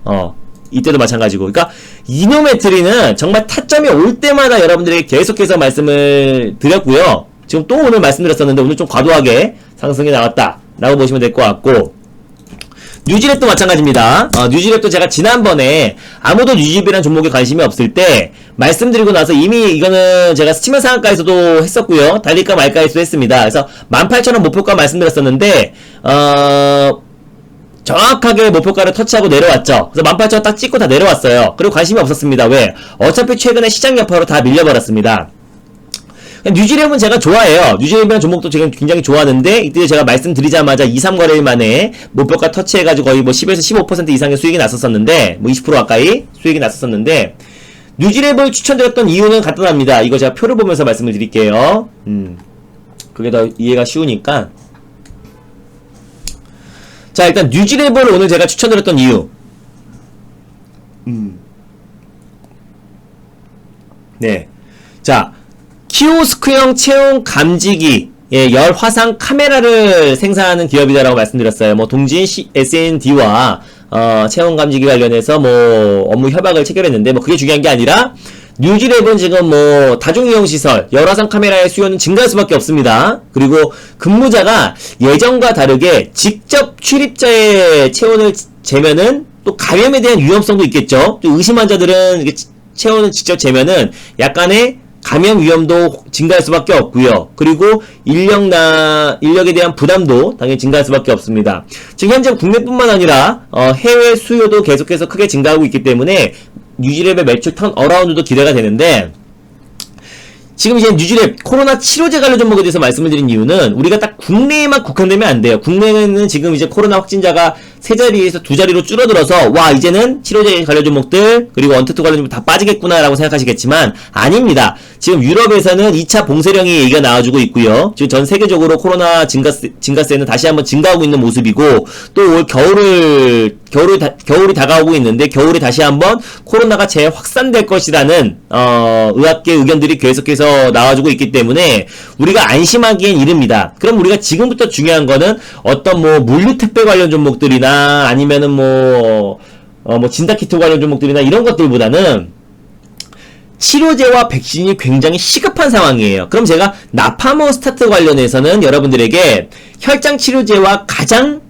Speaker 1: 이때도 마찬가지고. 그러니까, 이노메트리는 정말 타점이 올 때마다 여러분들에게 계속해서 말씀을 드렸고요. 지금 또 오늘 말씀드렸었는데, 오늘 좀 과도하게 상승이 나왔다. 라고 보시면 될 것 같고, 뉴질랩도 마찬가지입니다. 뉴질랩도 제가 지난번에 아무도 뉴질랩이라는 종목에 관심이 없을 때 말씀드리고 나서 이미 이거는 제가 스치면 상한가에서도 했었고요. 달릴까 말까에서도 했습니다. 그래서 18,000원 목표가 말씀드렸었는데 정확하게 목표가를 터치하고 내려왔죠. 그래서 18,000원 딱 찍고 다 내려왔어요. 그리고 관심이 없었습니다. 왜? 어차피 최근에 시장 여파로 다 밀려버렸습니다. 뉴질랩은 제가 좋아해요. 뉴질랩이라는 종목도 제가 굉장히 좋아하는데, 이때 제가 말씀드리자마자 2, 3거래일 만에 목표가 터치해가지고 거의 뭐 10에서 15% 이상의 수익이 났었었는데, 뭐 20% 가까이 수익이 났었었는데, 뉴질랩을 추천드렸던 이유는 간단합니다. 이거 제가 표를 보면서 말씀을 드릴게요. 그게 더 이해가 쉬우니까. 자, 일단 뉴질랩을 오늘 제가 추천드렸던 이유. 네. 자, 키오스크형 체온 감지기, 예, 열 화상 카메라를 생산하는 기업이다라고 말씀드렸어요. 뭐 동진 SND와 체온 감지기 관련해서 뭐 업무 협약을 체결했는데, 뭐 그게 중요한 게 아니라 뉴질랩은 지금 뭐 다중이용시설, 열화상 카메라의 수요는 증가할 수밖에 없습니다. 그리고 근무자가 예전과 다르게 직접 출입자의 체온을 재면은 또 감염에 대한 위험성도 있겠죠. 또 의심 환자들은 이게 체온을 직접 재면은 약간의 감염 위험도 증가할 수밖에 없고요. 그리고 인력에 대한 부담도 당연히 증가할 수밖에 없습니다. 지금 현재 국내뿐만 아니라 해외 수요도 계속해서 크게 증가하고 있기 때문에 뉴질랩의 매출 턴 어라운드도 기대가 되는데, 지금 이제 뉴질랩 코로나 치료제 관련 종목에 대해서 말씀을 드린 이유는 우리가 딱 국내에만 국한되면 안 돼요. 국내에는 지금 이제 코로나 확진자가 3자리에서 2자리로 줄어들어서 와 이제는 치료제 관련 종목들 그리고 언택트 관련 종목 다 빠지겠구나 라고 생각하시겠지만 아닙니다. 지금 유럽에서는 2차 봉쇄령이 얘기가 나와주고 있고요. 지금 전 세계적으로 코로나 증가세는 다시 한번 증가하고 있는 모습이고, 또 올 겨울이 다가오고 있는데 겨울에 다시 한번 코로나가 재확산될 것이라는 의학계 의견들이 계속해서 나와주고 있기 때문에 우리가 안심하기엔 이릅니다. 그럼 우리가 지금부터 중요한 거는 어떤 뭐 물류택배 관련 종목들이나 아니면은 뭐 진단키트 관련 종목들이나 이런 것들보다는 치료제와 백신이 굉장히 시급한 상황이에요. 그럼 제가 나파모스타트 관련해서는 여러분들에게 혈장 치료제와 가장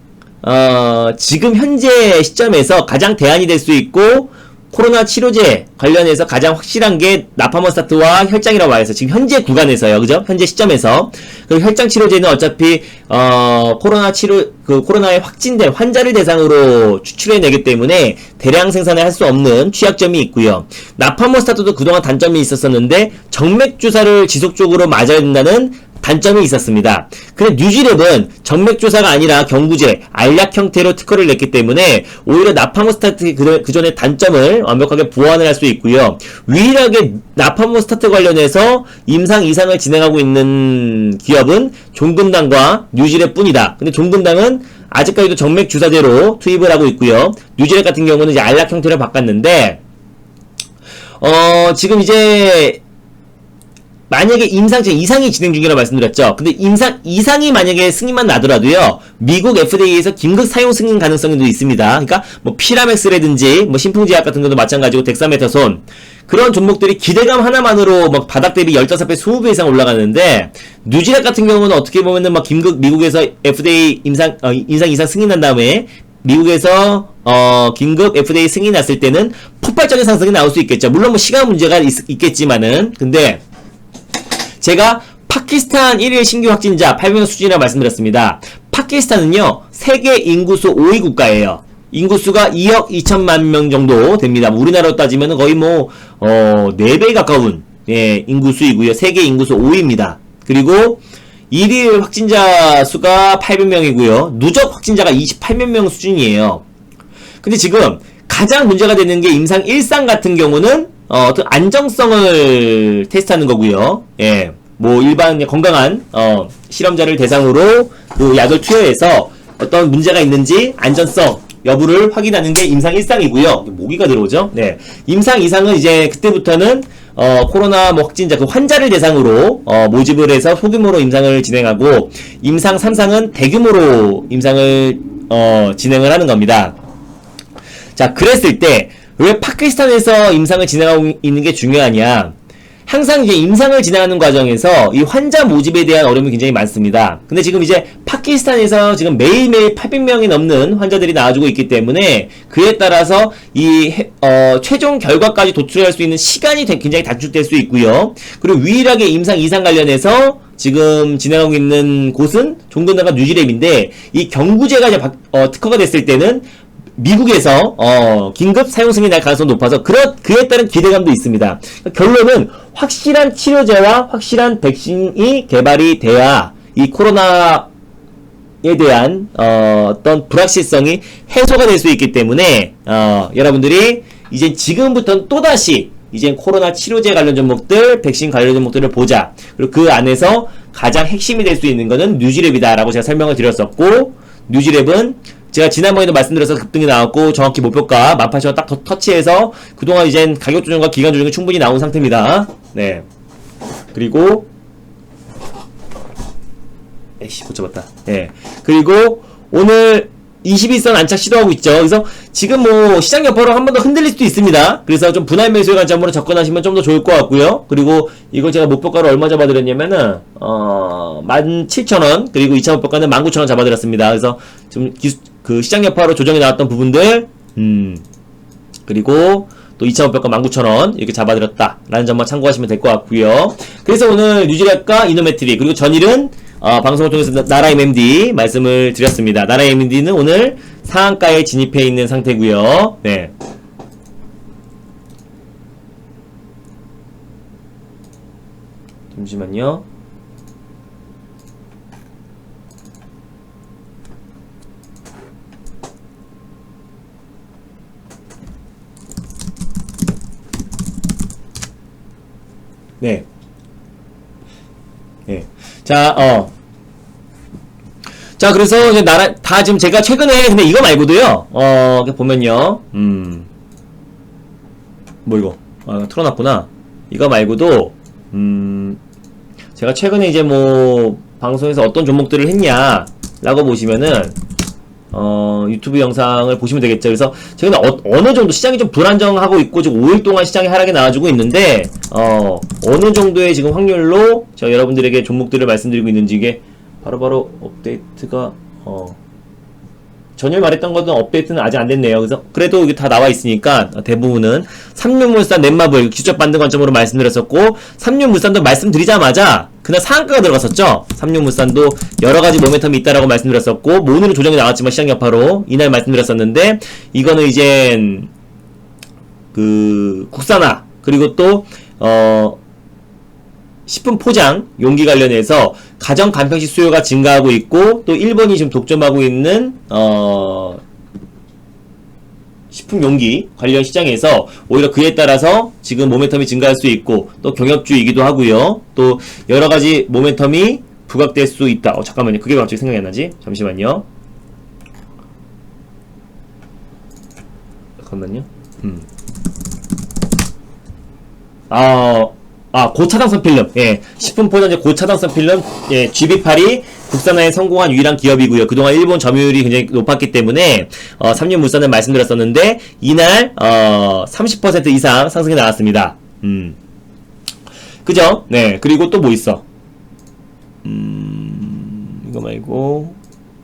Speaker 1: 지금 현재 시점에서 가장 대안이 될 수 있고 코로나 치료제 관련해서 가장 확실한 게 나파모스타트와 혈장이라고 말해서 지금 현재 구간에서요. 그죠? 현재 시점에서. 그리고 혈장 치료제는 어차피 코로나에 확진된 환자를 대상으로 추출해내기 때문에 대량 생산을 할 수 없는 취약점이 있고요. 나파모스타트도 그동안 단점이 있었었는데 정맥 주사를 지속적으로 맞아야 된다는 단점이 있었습니다. 근데 뉴질랩은 정맥주사가 아니라 경구제, 알약 형태로 특허를 냈기 때문에 오히려 나파모스타트 그전의 단점을 완벽하게 보완을 할 수 있고요. 유일하게 나파모스타트 관련해서 임상 이상을 진행하고 있는 기업은 종근당과 뉴질랩 뿐이다. 근데 종근당은 아직까지도 정맥주사제로 투입을 하고 있고요. 뉴질랩 같은 경우는 이제 알약 형태로 바꿨는데, 지금 이제 만약에 이상이 진행 중이라고 말씀드렸죠. 근데 이상이 만약에 승인만 나더라도요, 미국 FDA에서 긴급 사용 승인 가능성도 있습니다. 그러니까 뭐 피라맥스라든지 뭐 신풍제약 같은 것도 마찬가지고 덱사메타손 그런 종목들이 기대감 하나만으로 막 바닥 대비 15배, 20배 이상 올라가는데, 뉴질랩 같은 경우는 어떻게 보면은 막 미국에서 FDA 이상 승인 난 다음에 미국에서 긴급 FDA 승인 났을 때는 폭발적인 상승이 나올 수 있겠죠. 물론 뭐 시간 문제가 있겠지만은. 근데 제가 파키스탄 1일 신규 확진자 800명 수준이라고 말씀드렸습니다. 파키스탄은요, 세계 인구수 5위 국가예요. 인구수가 2억 2천만 명 정도 됩니다. 우리나라로 따지면 거의 4배 가까운, 예, 인구수이고요. 세계 인구수 5위입니다. 그리고 1일 확진자 수가 800명이고요. 누적 확진자가 28만 명 수준이에요. 근데 지금 가장 문제가 되는 게 임상 1상 같은 경우는 어떤 안정성을 테스트하는 거고요. 예, 뭐 일반 건강한 실험자를 대상으로 그 약을 투여해서 어떤 문제가 있는지 안전성 여부를 확인하는 게 임상 1상이고요. 모기가 들어오죠. 네, 임상 2상은 이제 그때부터는 코로나 확진자 그 환자를 대상으로 모집을 해서 소규모로 임상을 진행하고, 임상 3상은 대규모로 임상을 진행을 하는 겁니다. 자, 그랬을 때 왜 파키스탄에서 임상을 진행하고 있는 게 중요하냐? 항상 이제 임상을 진행하는 과정에서 이 환자 모집에 대한 어려움이 굉장히 많습니다. 근데 지금 이제 파키스탄에서 지금 매일매일 800명이 넘는 환자들이 나와주고 있기 때문에 그에 따라서 이 최종 결과까지 도출할 수 있는 시간이 굉장히 단축될 수 있고요. 그리고 유일하게 임상 2상 관련해서 지금 진행하고 있는 곳은 종근당과 뉴질랩인데, 이 경구제가 이제 특허가 됐을 때는 미국에서 긴급 사용 승인이 날 가능성이 높아서 그에 따른 기대감도 있습니다. 결론은 확실한 치료제와 확실한 백신이 개발이 돼야 이 코로나에 대한 어떤 불확실성이 해소가 될 수 있기 때문에 여러분들이 이제 지금부터는 또다시 이제 코로나 치료제 관련 종목들, 백신 관련 종목들을 보자. 그리고 그 안에서 가장 핵심이 될 수 있는 거는 뉴지랩이다 라고 제가 설명을 드렸었고, 뉴지랩은 제가 지난번에도 말씀드려서 급등이 나왔고 정확히 목표가 18,000원 딱 터치해서 그동안 이젠 가격 조정과 기간 조정이 충분히 나온 상태입니다. 네. 그리고 에이씨 못 잡았다. 네. 그리고 오늘 21선 안착 시도하고 있죠. 그래서 지금 뭐 시장 여파로 한 번 더 흔들릴 수도 있습니다. 그래서 좀 분할 매수의 관점으로 접근하시면 좀 더 좋을 것 같고요. 그리고 이거 제가 목표가를 얼마 잡아드렸냐면은 17,000원 그리고 2차 목표가는 19,000원 잡아드렸습니다. 그래서 좀 그 시장 여파로 조정이 나왔던 부분들 그리고 또 2차 목표가 19,000원 이렇게 잡아드렸다라는 점만 참고하시면 될 것 같고요. 그래서 오늘 뉴지랩과 이노메트리 그리고 전일은 방송을 통해서 나라 MMD 말씀을 드렸습니다. 나라 MMD는 오늘 상한가에 진입해 있는 상태고요. 네. 잠시만요. 네. 네. 자, 자, 그래서 이제 다 지금 제가 최근에, 근데 이거 말고도요, 보면요, 뭐 이거, 틀어놨구나. 이거 말고도, 제가 최근에 이제 뭐, 방송에서 어떤 종목들을 했냐, 라고 보시면은, 유튜브 영상을 보시면 되겠죠. 그래서 최근에 어느 정도 시장이 좀 불안정하고 있고 지금 5일 동안 시장이 하락이 나와주고 있는데 어느 정도의 지금 확률로 제가 여러분들에게 종목들을 말씀드리고 있는지 이게 바로바로 업데이트가 전일 말했던 것은 업데이트는 아직 안 됐네요. 그래서 그래도 이게 다 나와 있으니까 대부분은 삼륜물산 넷마블 기술적 반등 관점으로 말씀드렸었고 삼륜물산도 말씀드리자마자 그날 상한가가 들어갔었죠. 삼륜물산도 여러가지 모멘텀이 있다라고 말씀드렸었고 뭐 오늘은 조정이 나왔지만 시장 여파로 이날 말씀드렸었는데 이거는 이젠 그 국산화 그리고 또 식품 포장 용기 관련해서 가정 간편식 수요가 증가하고 있고 또 일본이 지금 독점하고 있는 식품 용기 관련 시장에서 오히려 그에 따라서 지금 모멘텀이 증가할 수 있고 또 경협주이기도 하고요. 또 여러가지 모멘텀이 부각될 수 있다. 잠깐만요. 그게 갑자기 생각이 안 나지? 잠시만요. 잠깐만요. 고차당성 필름. 예. 식품 포장재 고차당성 필름. 예. GB8이 국산화에 성공한 유일한 기업이고요. 그동안 일본 점유율이 굉장히 높았기 때문에, 삼륜물산을 말씀드렸었는데, 이날, 30% 이상 상승이 나왔습니다. 그죠? 네. 그리고 또 뭐 있어? 이거 말고,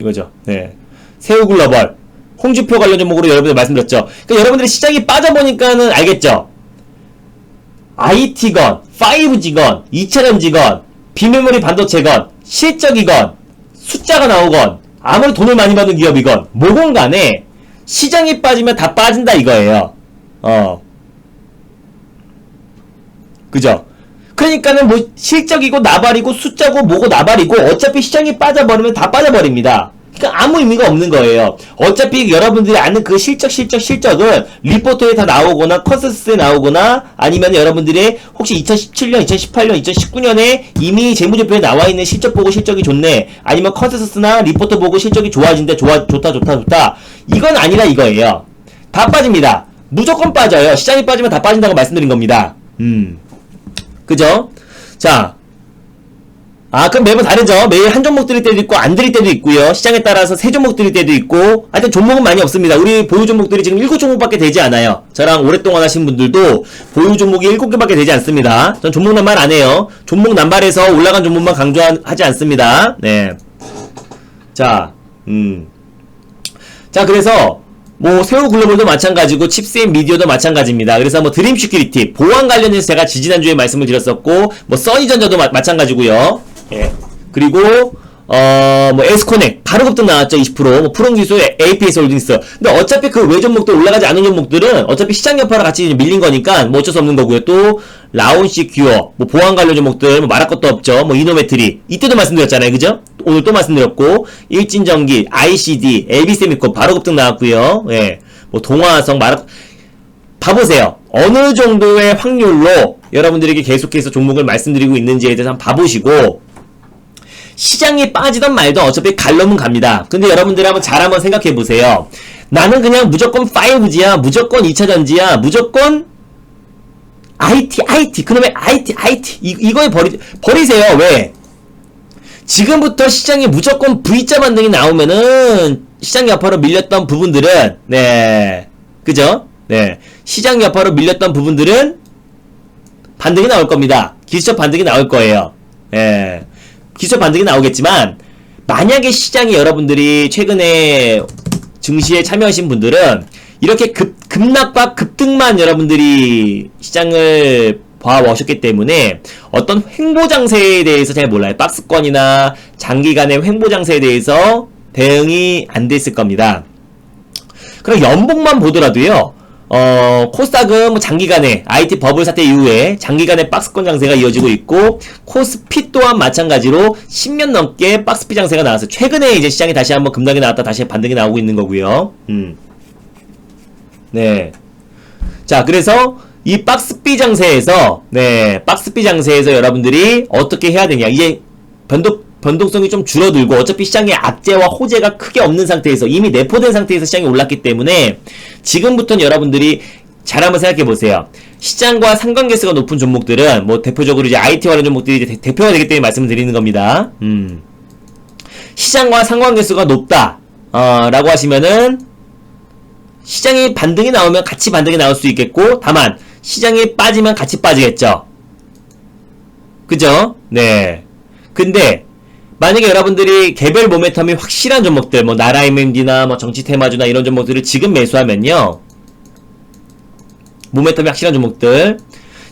Speaker 1: 이거죠. 네. 새우글로벌. 홍주표 관련 종목으로 여러분들 말씀드렸죠. 그러니까 여러분들이 시장이 빠져보니까는 알겠죠? IT건, 5G건, 2차전지건, 비메모리 반도체건, 실적이건, 숫자가 나오건, 아무리 돈을 많이 버는 기업이건, 뭐건 간에 시장이 빠지면 다 빠진다 이거예요. 그죠? 그러니까는 뭐 실적이고 나발이고 숫자고 뭐고 나발이고 어차피 시장이 빠져버리면 다 빠져버립니다. 그러니까 아무 의미가 없는 거예요. 어차피 여러분들이 아는 그 실적은 리포터에 다 나오거나 컨센서스에 나오거나 아니면 여러분들이 혹시 2017년, 2018년, 2019년에 이미 재무제표에 나와 있는 실적 보고 실적이 좋네. 아니면 컨센서스나 리포터 보고 실적이 좋아진대. 좋다. 이건 아니라 이거예요. 다 빠집니다. 무조건 빠져요. 시장이 빠지면 다 빠진다고 말씀드린 겁니다. 그죠? 자. 그럼 매번 다르죠. 매일 한 종목 들일 때도 있고 안 들일 때도 있고요. 시장에 따라서 세 종목 들일 때도 있고 하여튼 종목은 많이 없습니다. 우리 보유 종목들이 지금 7종목밖에 되지 않아요. 저랑 오랫동안 하신 분들도 보유 종목이 7개밖에 되지 않습니다. 전 종목 남발 안 해요. 종목 남발해서 올라간 종목만 강조하지 않습니다. 네. 자, 자, 그래서 뭐 새우 글로벌도 마찬가지고 칩스앤 미디어도 마찬가지입니다. 그래서 뭐 드림 시큐리티 보안 관련해서 제가 지지난주에 말씀을 드렸었고 뭐 써니전자도 마찬가지고요. 예. 그리고 뭐, 에스코넥, 바로 급등 나왔죠, 20%. 뭐, 푸른기수, APS 홀딩스. 근데 어차피 그 외 종목들 올라가지 않은 종목들은 어차피 시장 여파랑 같이 밀린 거니까 뭐 어쩔 수 없는 거고요. 또, 라운시 큐어, 뭐, 보안 관련 종목들, 뭐, 말할 것도 없죠. 뭐, 이노메트리. 이때도 말씀드렸잖아요, 그죠? 오늘 또 말씀드렸고, 일진전기, ICD, LB세미콘, 바로 급등 나왔고요. 예. 뭐, 동화성, 봐보세요. 어느 정도의 확률로 여러분들에게 계속해서 종목을 말씀드리고 있는지에 대해서 한번 봐보시고, 시장이 빠지던 말던 어차피 갈 놈은 갑니다. 근데 여러분들이 한번 생각해보세요. 나는 그냥 무조건 5G야, 무조건 2차전지야, 무조건 IT, 그놈의 IT, 이거에 버리세요. 왜? 지금부터 시장이 무조건 V자 반등이 나오면은, 시장 여파로 밀렸던 부분들은, 네. 그죠? 네. 시장 여파로 밀렸던 부분들은, 반등이 나올 겁니다. 기술적 반등이 나올 거예요. 예. 기술 반등이 나오겠지만, 만약에 시장이 여러분들이 최근에 증시에 참여하신 분들은 이렇게 급락과 급등만 여러분들이 시장을 봐오셨기 때문에 어떤 횡보장세에 대해서 잘 몰라요. 박스권이나 장기간의 횡보장세에 대해서 대응이 안 됐을 겁니다. 그럼 연봉만 보더라도요. 코스닥은 뭐 장기간의 IT 버블 사태 이후에 장기간의 박스권 장세가 이어지고 있고, 코스피 또한 마찬가지로 10년 넘게 박스피 장세가 나왔어요. 최근에 이제 시장이 다시 한번 급락이 나왔다 다시 반등이 나오고 있는 거고요. 네. 자, 그래서 이 박스피 장세에서, 네, 박스피 장세에서 여러분들이 어떻게 해야 되냐. 이제 변동성이 좀 줄어들고 어차피 시장에 악재와 호재가 크게 없는 상태에서 이미 내포된 상태에서 시장이 올랐기 때문에 지금부터는 여러분들이 잘 한번 생각해 보세요. 시장과 상관계수가 높은 종목들은 뭐 대표적으로 이제 IT 관련 종목들이 이제 대표가 되기 때문에 말씀을 드리는 겁니다. 시장과 상관계수가 높다 라고 하시면은 시장이 반등이 나오면 같이 반등이 나올 수 있겠고, 다만 시장이 빠지면 같이 빠지겠죠. 그죠? 네. 근데 만약에 여러분들이 개별 모멘텀이 확실한 종목들, 뭐 나라MMD나 뭐 정치테마주나 이런 종목들을 지금 매수하면요, 모멘텀이 확실한 종목들,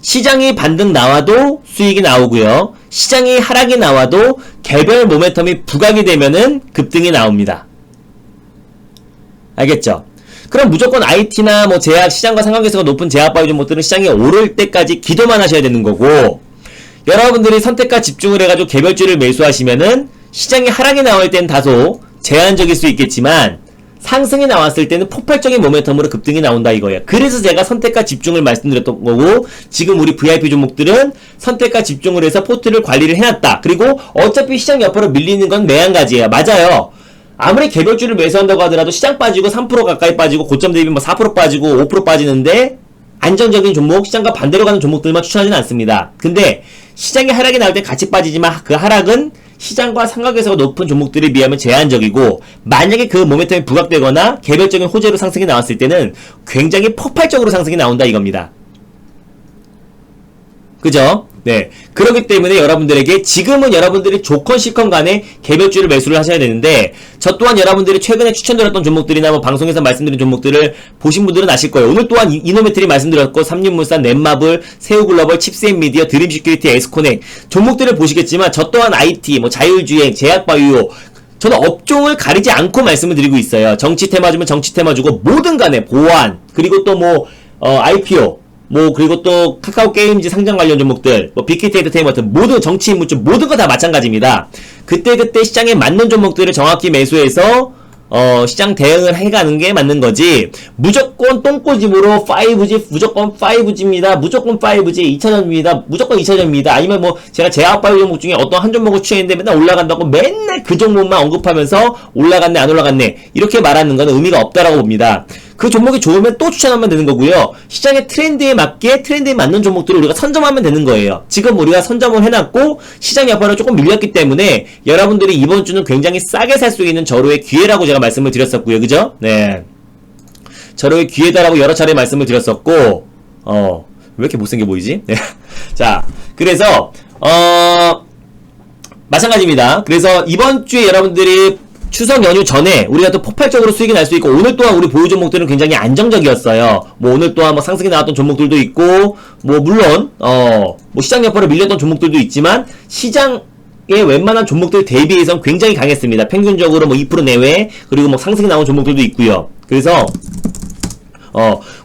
Speaker 1: 시장이 반등 나와도 수익이 나오고요, 시장이 하락이 나와도 개별 모멘텀이 부각이 되면은 급등이 나옵니다. 알겠죠? 그럼 무조건 IT나 뭐 제약, 시장과 상관계수가 높은 제약바이오 종목들은 시장이 오를 때까지 기도만 하셔야 되는 거고, 여러분들이 선택과 집중을 해가지고 개별주를 매수하시면은 시장이 하락이 나올 땐 다소 제한적일 수 있겠지만 상승이 나왔을 때는 폭발적인 모멘텀으로 급등이 나온다 이거예요. 그래서 제가 선택과 집중을 말씀드렸던 거고, 지금 우리 VIP 종목들은 선택과 집중을 해서 포트를 관리를 해놨다. 그리고 어차피 시장 여파로 밀리는 건 매한가지예요. 맞아요. 아무리 개별주를 매수한다고 하더라도 시장 빠지고 3% 가까이 빠지고 고점 대비 뭐 4% 빠지고 5% 빠지는데 안정적인 종목, 시장과 반대로 가는 종목들만 추천하지는 않습니다. 근데 시장이 하락이 나올 때 같이 빠지지만 그 하락은 시장과 상관계수가 높은 종목들에 비하면 제한적이고, 만약에 그 모멘텀이 부각되거나 개별적인 호재로 상승이 나왔을 때는 굉장히 폭발적으로 상승이 나온다 이겁니다. 그죠? 네. 그렇기 때문에 여러분들에게 지금은 여러분들이 조건 시건 간에 개별주를 매수를 하셔야 되는데, 저 또한 여러분들이 최근에 추천드렸던 종목들이나 뭐 방송에서 말씀드린 종목들을 보신 분들은 아실 거예요. 오늘 또한 이노메트리 말씀드렸고, 삼륜물산, 넷마블, 세우글로벌, 칩스앤미디어, 드림시큐리티, 에스코넥 종목들을 보시겠지만, 저 또한 IT, 뭐 자율주행, 제약바이오, 저는 업종을 가리지 않고 말씀을 드리고 있어요. 정치 테마주면 정치 테마주고, 뭐든 간에 보안, 그리고 또 뭐 IPO, 뭐 그리고 또 카카오 게임즈 상장 관련 종목들, 뭐 빅히트 엔터테인먼트, 모든 정치 인물주 모든 거 다 마찬가지입니다. 그때 시장에 맞는 종목들을 정확히 매수해서 시장 대응을 해가는 게 맞는 거지, 무조건 똥꼬집으로 5G, 무조건 5G입니다, 무조건 5G, 2차전입니다, 무조건 2차전입니다, 아니면 뭐 제가 제약바이오 종목 중에 어떤 한 종목을 추천했는데 맨날 올라간다고 맨날 그 종목만 언급하면서 올라갔네 안 올라갔네 이렇게 말하는 건 의미가 없다라고 봅니다. 그 종목이 좋으면 또 추천하면 되는 거고요. 시장의 트렌드에 맞게 트렌드에 맞는 종목들을 우리가 선점하면 되는 거예요. 지금 우리가 선점을 해놨고 시장 여파로 조금 밀렸기 때문에 여러분들이 이번 주는 굉장히 싸게 살 수 있는 절호의 기회라고 제가 말씀을 드렸었고요. 그죠? 네. 절호의 기회다라고 여러 차례 말씀을 드렸었고, 왜 이렇게 못생겨 보이지? 네. 자, 그래서 마찬가지입니다. 그래서 이번 주에 여러분들이 추석 연휴 전에 우리가 또 폭발적으로 수익이 날 수 있고, 오늘 또한 우리 보유 종목들은 굉장히 안정적이었어요. 뭐 오늘 또한 뭐 상승이 나왔던 종목들도 있고, 뭐 물론 뭐 시장 여파로 밀렸던 종목들도 있지만, 시장 웬만한 종목들 대비해서 굉장히 강했습니다. 평균적으로 뭐 2% 내외, 그리고 뭐 상승이 나온 종목들도 있고요. 그래서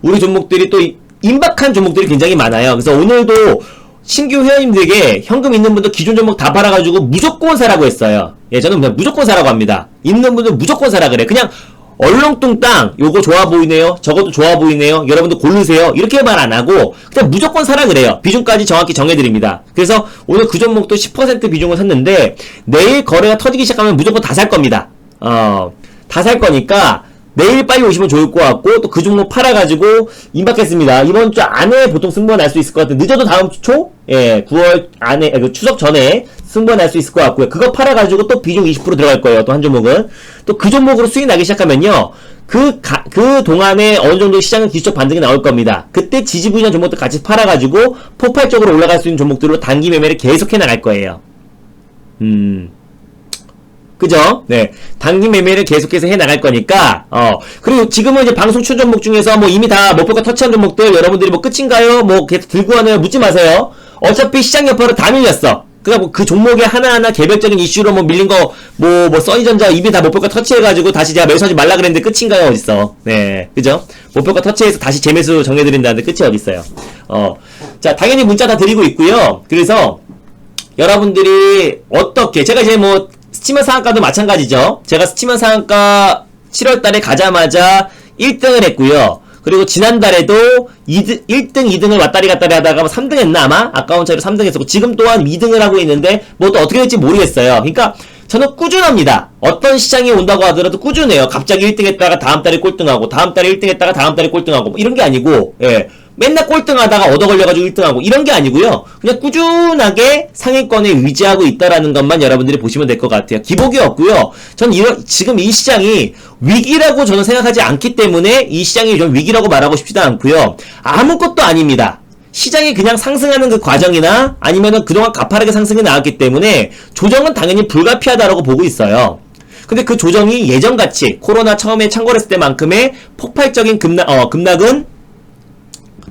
Speaker 1: 우리 종목들이 또 임박한 종목들이 굉장히 많아요. 그래서 오늘도 신규 회원님들에게 현금 있는 분들 기존 종목 다 팔아가지고 무조건 사라고 했어요. 예, 저는 그냥 무조건 사라고 합니다. 있는 분들 무조건 사라 그래. 그냥 얼렁뚱땅 요거 좋아 보이네요, 저것도 좋아 보이네요, 여러분들 고르세요, 이렇게 말 안하고 그냥 무조건 사라 그래요. 비중까지 정확히 정해드립니다. 그래서 오늘 그 종목도 10% 비중을 샀는데 내일 거래가 터지기 시작하면 무조건 다 살 겁니다. 다 살 거니까 내일 빨리 오시면 좋을 것 같고, 또 그 종목 팔아가지고 임박했습니다. 이번 주 안에 보통 승부가 날 수 있을 것 같아요. 늦어도 다음 주 초? 예, 9월 안에, 추석 전에 승부가 날 수 있을 것 같고요. 그거 팔아가지고 또 비중 20% 들어갈 거예요. 또 한 종목은. 또 그 종목으로 수익 나기 시작하면요, 그 동안에 어느 정도 시장은 기술적 반등이 나올 겁니다. 그때 지지부진한 종목들 같이 팔아가지고 폭발적으로 올라갈 수 있는 종목들로 단기 매매를 계속해 나갈 거예요. 그죠? 네. 단기 매매를 계속해서 해 나갈 거니까, 그리고 지금은 이제 방송 추 종목 중에서 뭐 이미 다 목표가 터치한 종목들 여러분들이 뭐 끝인가요? 뭐 계속 들고 가나요? 묻지 마세요. 어차피 시장 여파로 다 밀렸어. 그니까 뭐 그 종목에 하나하나 개별적인 이슈로 뭐 밀린 거, 뭐 써니전자 이미 다 목표가 터치해가지고 다시 제가 매수하지 말라 그랬는데 끝인가요? 어딨어? 네. 그죠? 목표가 터치해서 다시 재매수 정해드린다는데 끝이 어딨어요? 자, 당연히 문자 다 드리고 있고요. 그래서 여러분들이 어떻게, 제가 이제 뭐 스치면 상한가도 마찬가지죠. 제가 스치면 상한가 7월달에 가자마자 1등을 했고요. 그리고 지난달에도 1등, 2등을 왔다리 갔다리 하다가 3등 했나 아마? 아까운 차이로 3등 했었고, 지금 또한 2등을 하고 있는데 뭐 또 어떻게 될지 모르겠어요. 그러니까 저는 꾸준합니다. 어떤 시장이 온다고 하더라도 꾸준해요. 갑자기 1등 했다가 다음 달에 꼴등하고, 다음 달에 1등 했다가 다음 달에 꼴등하고, 뭐 이런 게 아니고, 예. 맨날 꼴등하다가 얻어걸려가지고 1등하고 이런 게 아니고요. 그냥 꾸준하게 상위권에 위지하고 있다라는 것만 여러분들이 보시면 될 것 같아요. 기복이 없고요. 전 지금 이 시장이 위기라고 저는 생각하지 않기 때문에 이 시장이 좀 위기라고 말하고 싶지도 않고요. 아무것도 아닙니다. 시장이 그냥 상승하는 그 과정이나 아니면은 그동안 가파르게 상승이 나왔기 때문에 조정은 당연히 불가피하다라고 보고 있어요. 근데 그 조정이 예전같이 코로나 처음에 창궐했을 때만큼의 폭발적인 급락은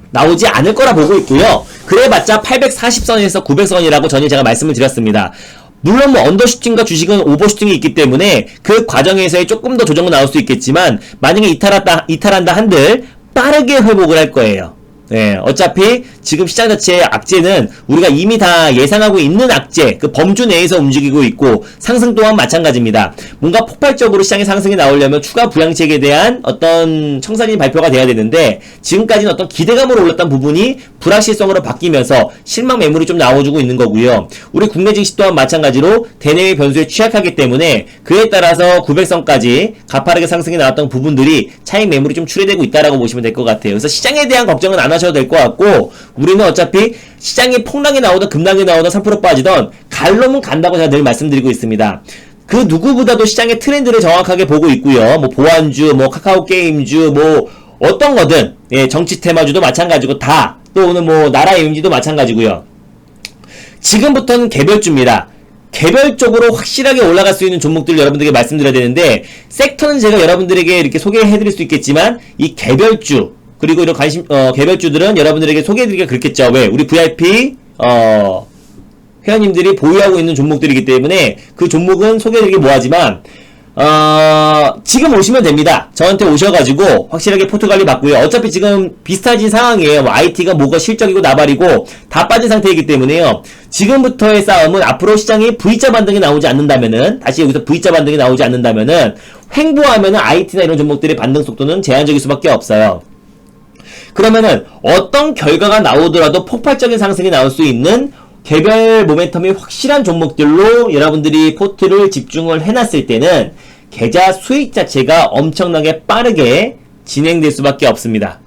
Speaker 1: 나오지 않을 거라 보고 있고요. 그래봤자 840선에서 900선이라고 전에 제가 말씀을 드렸습니다. 물론 뭐 언더슈팅과 주식은 오버슈팅이 있기 때문에 그 과정에서의 조금 더 조정은 나올 수 있겠지만, 만약에 이탈한다 한들 빠르게 회복을 할 거예요. 네, 어차피 지금 시장 자체의 악재는 우리가 이미 다 예상하고 있는 악재, 그 범주 내에서 움직이고 있고, 상승 또한 마찬가지입니다. 뭔가 폭발적으로 시장의 상승이 나오려면 추가 부양책에 대한 어떤 청산이 발표가 돼야 되는데, 지금까지는 어떤 기대감으로 올랐던 부분이 불확실성으로 바뀌면서 실망 매물이 좀 나와주고 있는 거고요. 우리 국내 증시 또한 마찬가지로 대내외 변수에 취약하기 때문에 그에 따라서 900선까지 가파르게 상승이 나왔던 부분들이 차익 매물이 좀 출회되고 있다라고 보시면 될 것 같아요. 그래서 시장에 대한 걱정은 안 하셔도 될 것 같고, 우리는 어차피 시장이 폭락이 나오든 급락이 나오든 3% 빠지던 갈 놈은 간다고 제가 늘 말씀드리고 있습니다. 그 누구보다도 시장의 트렌드를 정확하게 보고 있고요. 뭐 보안주, 뭐 카카오 게임주, 뭐 어떤 거든, 예, 정치 테마주도 마찬가지고 다, 또 오늘 뭐 나라 임지도 마찬가지고요. 지금부터는 개별주입니다. 개별적으로 확실하게 올라갈 수 있는 종목들을 여러분들에게 말씀드려야 되는데, 섹터는 제가 여러분들에게 이렇게 소개해드릴 수 있겠지만, 이 개별주, 그리고 이런 개별주들은 여러분들에게 소개해드리기가 그렇겠죠. 왜? 우리 VIP, 회원님들이 보유하고 있는 종목들이기 때문에 그 종목은 소개해드리기 뭐하지만, 지금 오시면 됩니다. 저한테 오셔가지고 확실하게 포트관리 받고요. 어차피 지금 비슷해진 상황이에요. 뭐 IT가 뭐가 실적이고 나발이고 다 빠진 상태이기 때문에요. 지금부터의 싸움은 앞으로 시장이 V자 반등이 나오지 않는다면은, 다시 여기서 V자 반등이 나오지 않는다면은, 횡보하면은 IT나 이런 종목들의 반등 속도는 제한적일 수밖에 없어요. 그러면은 어떤 결과가 나오더라도 폭발적인 상승이 나올 수 있는 개별 모멘텀이 확실한 종목들로 여러분들이 포트를 집중을 해놨을 때는 계좌 수익 자체가 엄청나게 빠르게 진행될 수밖에 없습니다.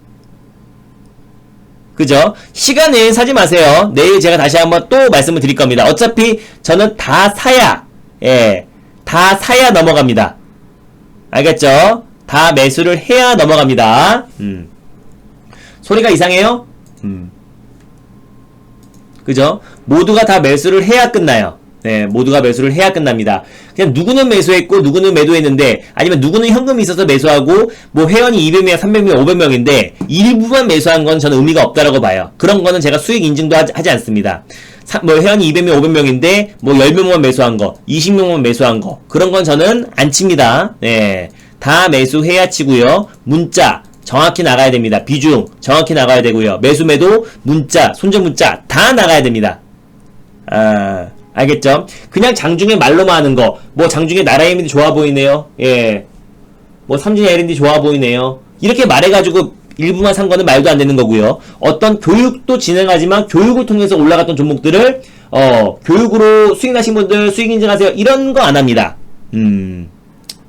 Speaker 1: 그죠? 시간 내에 사지 마세요. 내일 제가 다시 한번 또 말씀을 드릴 겁니다. 어차피 저는 다 사야, 예, 다 사야 넘어갑니다. 알겠죠? 다 매수를 해야 넘어갑니다. 소리가 이상해요? 그죠? 모두가 다 매수를 해야 끝나요. 네, 모두가 매수를 해야 끝납니다. 그냥 누구는 매수했고 누구는 매도했는데, 아니면 누구는 현금이 있어서 매수하고 뭐 회원이 200명, 300명, 500명인데 일부만 매수한 건 저는 의미가 없다라고 봐요. 그런 거는 제가 수익 인증도 하지 않습니다. 뭐 회원이 200명, 500명인데 뭐 10명만 매수한 거, 20명만 매수한 거 그런 건 저는 안 칩니다. 네, 다 매수해야 치고요. 문자 정확히 나가야 됩니다. 비중 정확히 나가야 되고요. 매수 매도 문자, 손절 문자 다 나가야 됩니다. 알겠죠? 그냥 장중에 말로만 하는 거, 뭐 장중에 나라임이 좋아 보이네요. 예, 뭐 삼진 L&D 좋아 보이네요. 이렇게 말해가지고 일부만 산 거는 말도 안 되는 거고요. 어떤 교육도 진행하지만 교육을 통해서 올라갔던 종목들을 교육으로 수익 나신 분들 수익 인증하세요. 이런 거 안 합니다.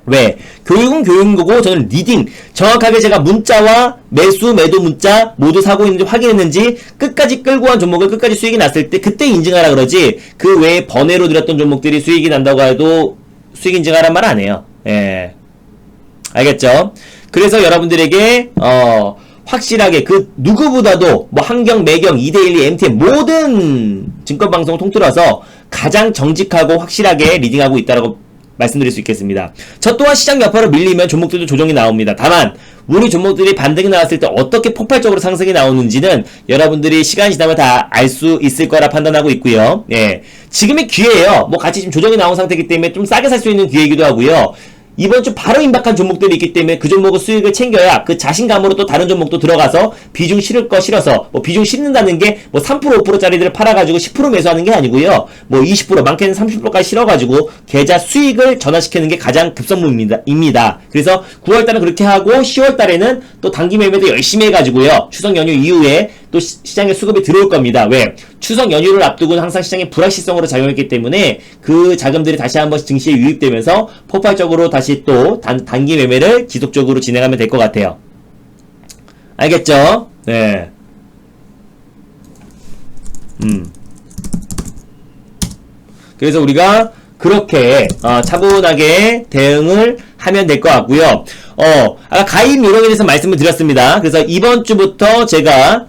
Speaker 1: 왜? 교육은 교육인 거고 저는 리딩 정확하게 제가 문자와 매수 매도 문자 모두 사고 있는지 확인했는지 끝까지 끌고 간 종목을 끝까지 수익이 났을 때 그때 인증하라 그러지, 그 외에 번외로 들였던 종목들이 수익이 난다고 해도 수익 인증하란 말 안 해요. 예, 알겠죠? 그래서 여러분들에게 확실하게 그 누구보다도 뭐 한경, 매경, 2대1, MTM 모든 증권방송을 통틀어서 가장 정직하고 확실하게 리딩하고 있다라고 말씀드릴 수 있겠습니다. 저 또한 시장 여파로 밀리면 종목들도 조정이 나옵니다. 다만 우리 종목들이 반등이 나왔을 때 어떻게 폭발적으로 상승이 나오는지는 여러분들이 시간이 지나면 다 알 수 있을 거라 판단하고 있고요. 예, 지금의 기회예요. 뭐 같이 지금 조정이 나온 상태이기 때문에 좀 싸게 살 수 있는 기회이기도 하고요. 이번 주 바로 임박한 종목들이 있기 때문에 그 종목의 수익을 챙겨야 그 자신감으로 또 다른 종목도 들어가서 비중 실을 거 실어서, 뭐 비중 실는다는 게 뭐 3% 5%짜리들을 팔아가지고 10% 매수하는 게 아니고요. 뭐 20% 많게는 30%까지 실어가지고 계좌 수익을 전환시키는 게 가장 급선무입니다. 그래서 9월달은 그렇게 하고 10월달에는 또 단기 매매도 열심히 해가지고요. 추석 연휴 이후에 또 시장에 수급이 들어올 겁니다. 왜? 추석 연휴를 앞두고는 항상 시장의 불확실성으로 작용했기 때문에 그 자금들이 다시 한번 증시에 유입되면서 폭발적으로 다시 또 단기 매매를 지속적으로 진행하면 될 것 같아요. 알겠죠? 네. 그래서 우리가 그렇게 차분하게 대응을 하면 될 것 같고요. 아까 가입 요령에 대해서 말씀을 드렸습니다. 그래서 이번 주부터 제가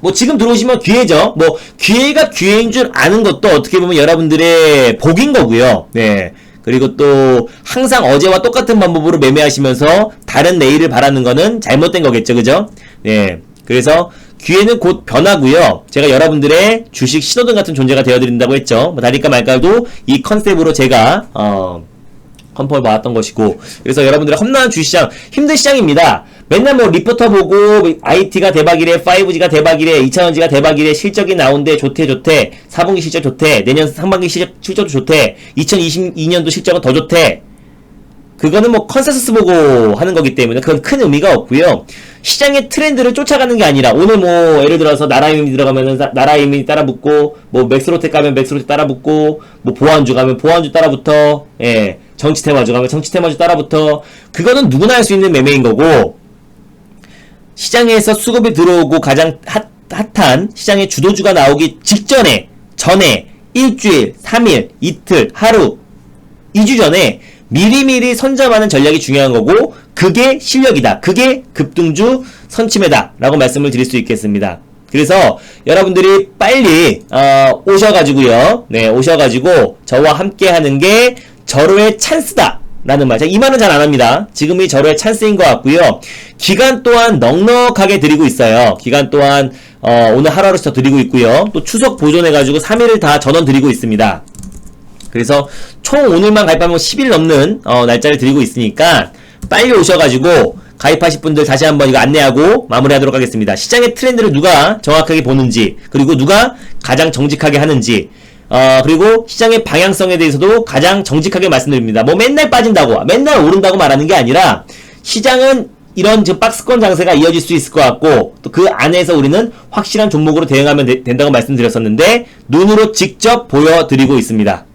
Speaker 1: 뭐 지금 들어오시면 기회죠. 뭐 기회가 기회인 줄 아는 것도 어떻게 보면 여러분들의 복인 거고요. 네. 그리고 또 항상 어제와 똑같은 방법으로 매매하시면서 다른 내일을 바라는 거는 잘못된 거겠죠. 그죠? 네. 그래서 기회는 곧 변하고요. 제가 여러분들의 주식 신호등 같은 존재가 되어드린다고 했죠. 뭐 달릴까 말까도 이 컨셉으로 제가 컨펌을 받았던 것이고, 그래서 여러분들의 험난한 주식시장, 힘든 시장입니다. 맨날 뭐 리포터 보고 IT가 대박이래, 5G가 대박이래, 2차전지가 대박이래, 실적이 나온대, 좋대 4분기 실적 좋대, 내년 상반기 실적도 좋대, 2022년도 실적은 더 좋대. 그거는 뭐 컨센서스 보고 하는 거기 때문에 그건 큰 의미가 없고요. 시장의 트렌드를 쫓아가는 게 아니라, 오늘 뭐 예를 들어서 나라임이 들어가면은 나라임이 따라붙고, 뭐 맥스로텍 가면 맥스로텍 따라붙고, 뭐 보안주 가면 보안주 따라붙어, 예, 정치테마주 가면 정치테마주 따라붙어. 그거는 누구나 할 수 있는 매매인 거고, 시장에서 수급이 들어오고 가장 핫한 시장의 주도주가 나오기 전에 일주일, 3일, 이틀, 하루, 2주 전에 미리미리 선점하는 전략이 중요한 거고, 그게 실력이다. 그게 급등주 선침해다. 라고 말씀을 드릴 수 있겠습니다. 그래서 여러분들이 빨리 오셔가지고요. 네, 오셔가지고 저와 함께 하는 게 절호의 찬스다. 라는 말. 제가 이 말은 잘 안 합니다. 지금이 절호의 찬스인 것 같고요. 기간 또한 넉넉하게 드리고 있어요. 기간 또한 오늘 하루하루씩 더 드리고 있고요. 또 추석 보존해가지고 3일을 다 전원 드리고 있습니다. 그래서 총 오늘만 가입하면 10일 넘는 날짜를 드리고 있으니까 빨리 오셔가지고 가입하실 분들 다시 한번 이거 안내하고 마무리하도록 하겠습니다. 시장의 트렌드를 누가 정확하게 보는지, 그리고 누가 가장 정직하게 하는지, 그리고 시장의 방향성에 대해서도 가장 정직하게 말씀드립니다. 뭐 맨날 빠진다고, 맨날 오른다고 말하는 게 아니라, 시장은 이런 지금 박스권 장세가 이어질 수 있을 것 같고, 또 그 안에서 우리는 확실한 종목으로 대응하면 된다고 말씀드렸었는데, 눈으로 직접 보여드리고 있습니다.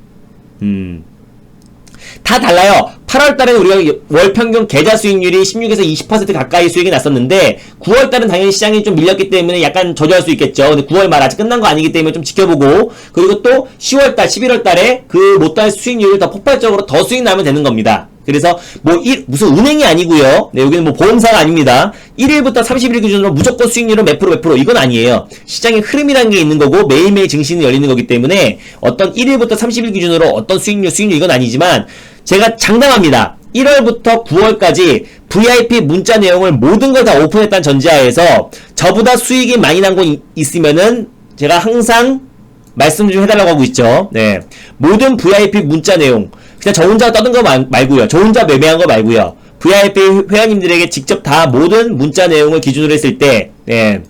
Speaker 1: 다 달라요. 8월달에는 우리가 월평균 계좌 수익률이 16에서 20% 가까이 수익이 났었는데, 9월달은 당연히 시장이 좀 밀렸기 때문에 약간 저조할 수 있겠죠. 근데 9월 말 아직 끝난 거 아니기 때문에 좀 지켜보고, 그리고 또 10월달, 11월달에 그 못다한 수익률을 더 폭발적으로 더 수익 나면 되는 겁니다. 그래서 뭐 무슨 은행이 아니고요. 네, 여기는 뭐 보험사가 아닙니다. 1일부터 30일 기준으로 무조건 수익률은 몇 프로 이건 아니에요. 시장의 흐름이라는 게 있는 거고, 매일매일 증시는 열리는 거기 때문에 어떤 1일부터 30일 기준으로 어떤 수익률 이건 아니지만, 제가 장담합니다. 1월부터 9월까지 VIP 문자 내용을 모든 걸 다 오픈했다는 전제하에서 저보다 수익이 많이 난 곳 있으면은 제가 항상 말씀 좀 해달라고 하고 있죠. 네. 모든 VIP 문자 내용. 그냥 저 혼자 떠든 거 말고요. 저 혼자 매매한 거 말고요. VIP 회원님들에게 직접 다 모든 문자 내용을 기준으로 했을 때, 네.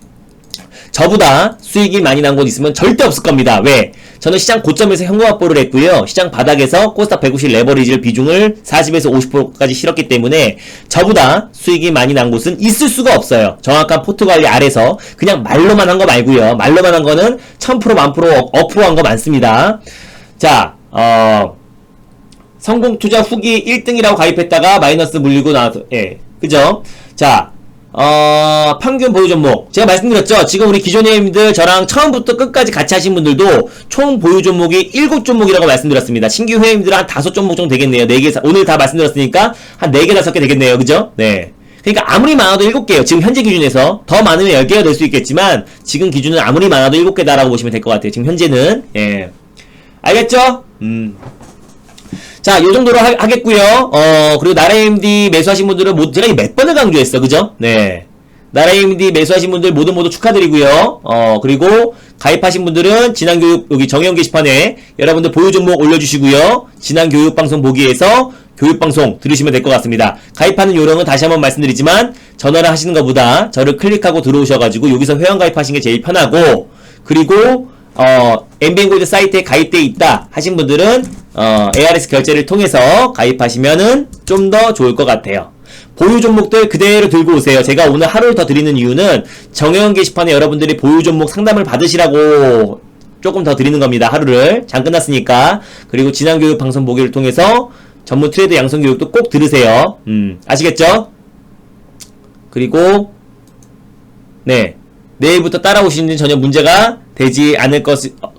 Speaker 1: 저보다 수익이 많이 난 곳 있으면 절대 없을 겁니다. 왜? 저는 시장 고점에서 현금 확보를 했고요. 시장 바닥에서 코스닥 150 레버리지를 비중을 40에서 50%까지 실었기 때문에 저보다 수익이 많이 난 곳은 있을 수가 없어요. 정확한 포트 관리 아래서 그냥 말로만 한 거 말고요. 말로만 한 거는 1000% 1000% 업으로 한 거 많습니다. 자, 성공 투자 후기 1등이라고 가입했다가 마이너스 물리고 나서, 예. 그죠? 자, 평균 보유 종목. 제가 말씀드렸죠? 지금 우리 기존 회원님들 저랑 처음부터 끝까지 같이 하신 분들도 총 보유 종목이 7종목이라고 말씀드렸습니다. 신규 회원님들은 한 5종목 정도 되겠네요. 4개, 오늘 다 말씀드렸으니까 한 4개, 5개 되겠네요. 그죠? 네. 그러니까 아무리 많아도 7개예요. 지금 현재 기준에서. 더 많으면 10개가 될 수 있겠지만, 지금 기준은 아무리 많아도 7개다라고 보시면 될 것 같아요. 지금 현재는. 예. 알겠죠? 자, 요 정도로 하겠고요. 그리고 나라 AMD 매수하신 분들은 제가 몇 번을 강조했어. 그죠? 네. 나라 AMD 매수하신 분들 모두 축하드리고요. 그리고 가입하신 분들은 진한교육 여기 정형 게시판에 여러분들 보유 종목 올려주시고요. 진한교육방송 보기에서 교육방송 들으시면 될 것 같습니다. 가입하는 요령은 다시 한번 말씀드리지만 전화를 하시는 것보다 저를 클릭하고 들어오셔가지고 여기서 회원 가입하시는 게 제일 편하고, 그리고 MBN골드 사이트에 가입되어 있다 하신 분들은 ARS 결제를 통해서 가입하시면은 좀 더 좋을 것 같아요. 보유 종목들 그대로 들고 오세요. 제가 오늘 하루를 더 드리는 이유는 정형 게시판에 여러분들이 보유 종목 상담을 받으시라고 조금 더 드리는 겁니다. 하루를. 장 끝났으니까. 그리고 진한교육 방송 보기를 통해서 전문 트레이드 양성 교육도 꼭 들으세요. 아시겠죠? 그리고 네, 내일부터 따라오시는 전혀 문제가 되지 않을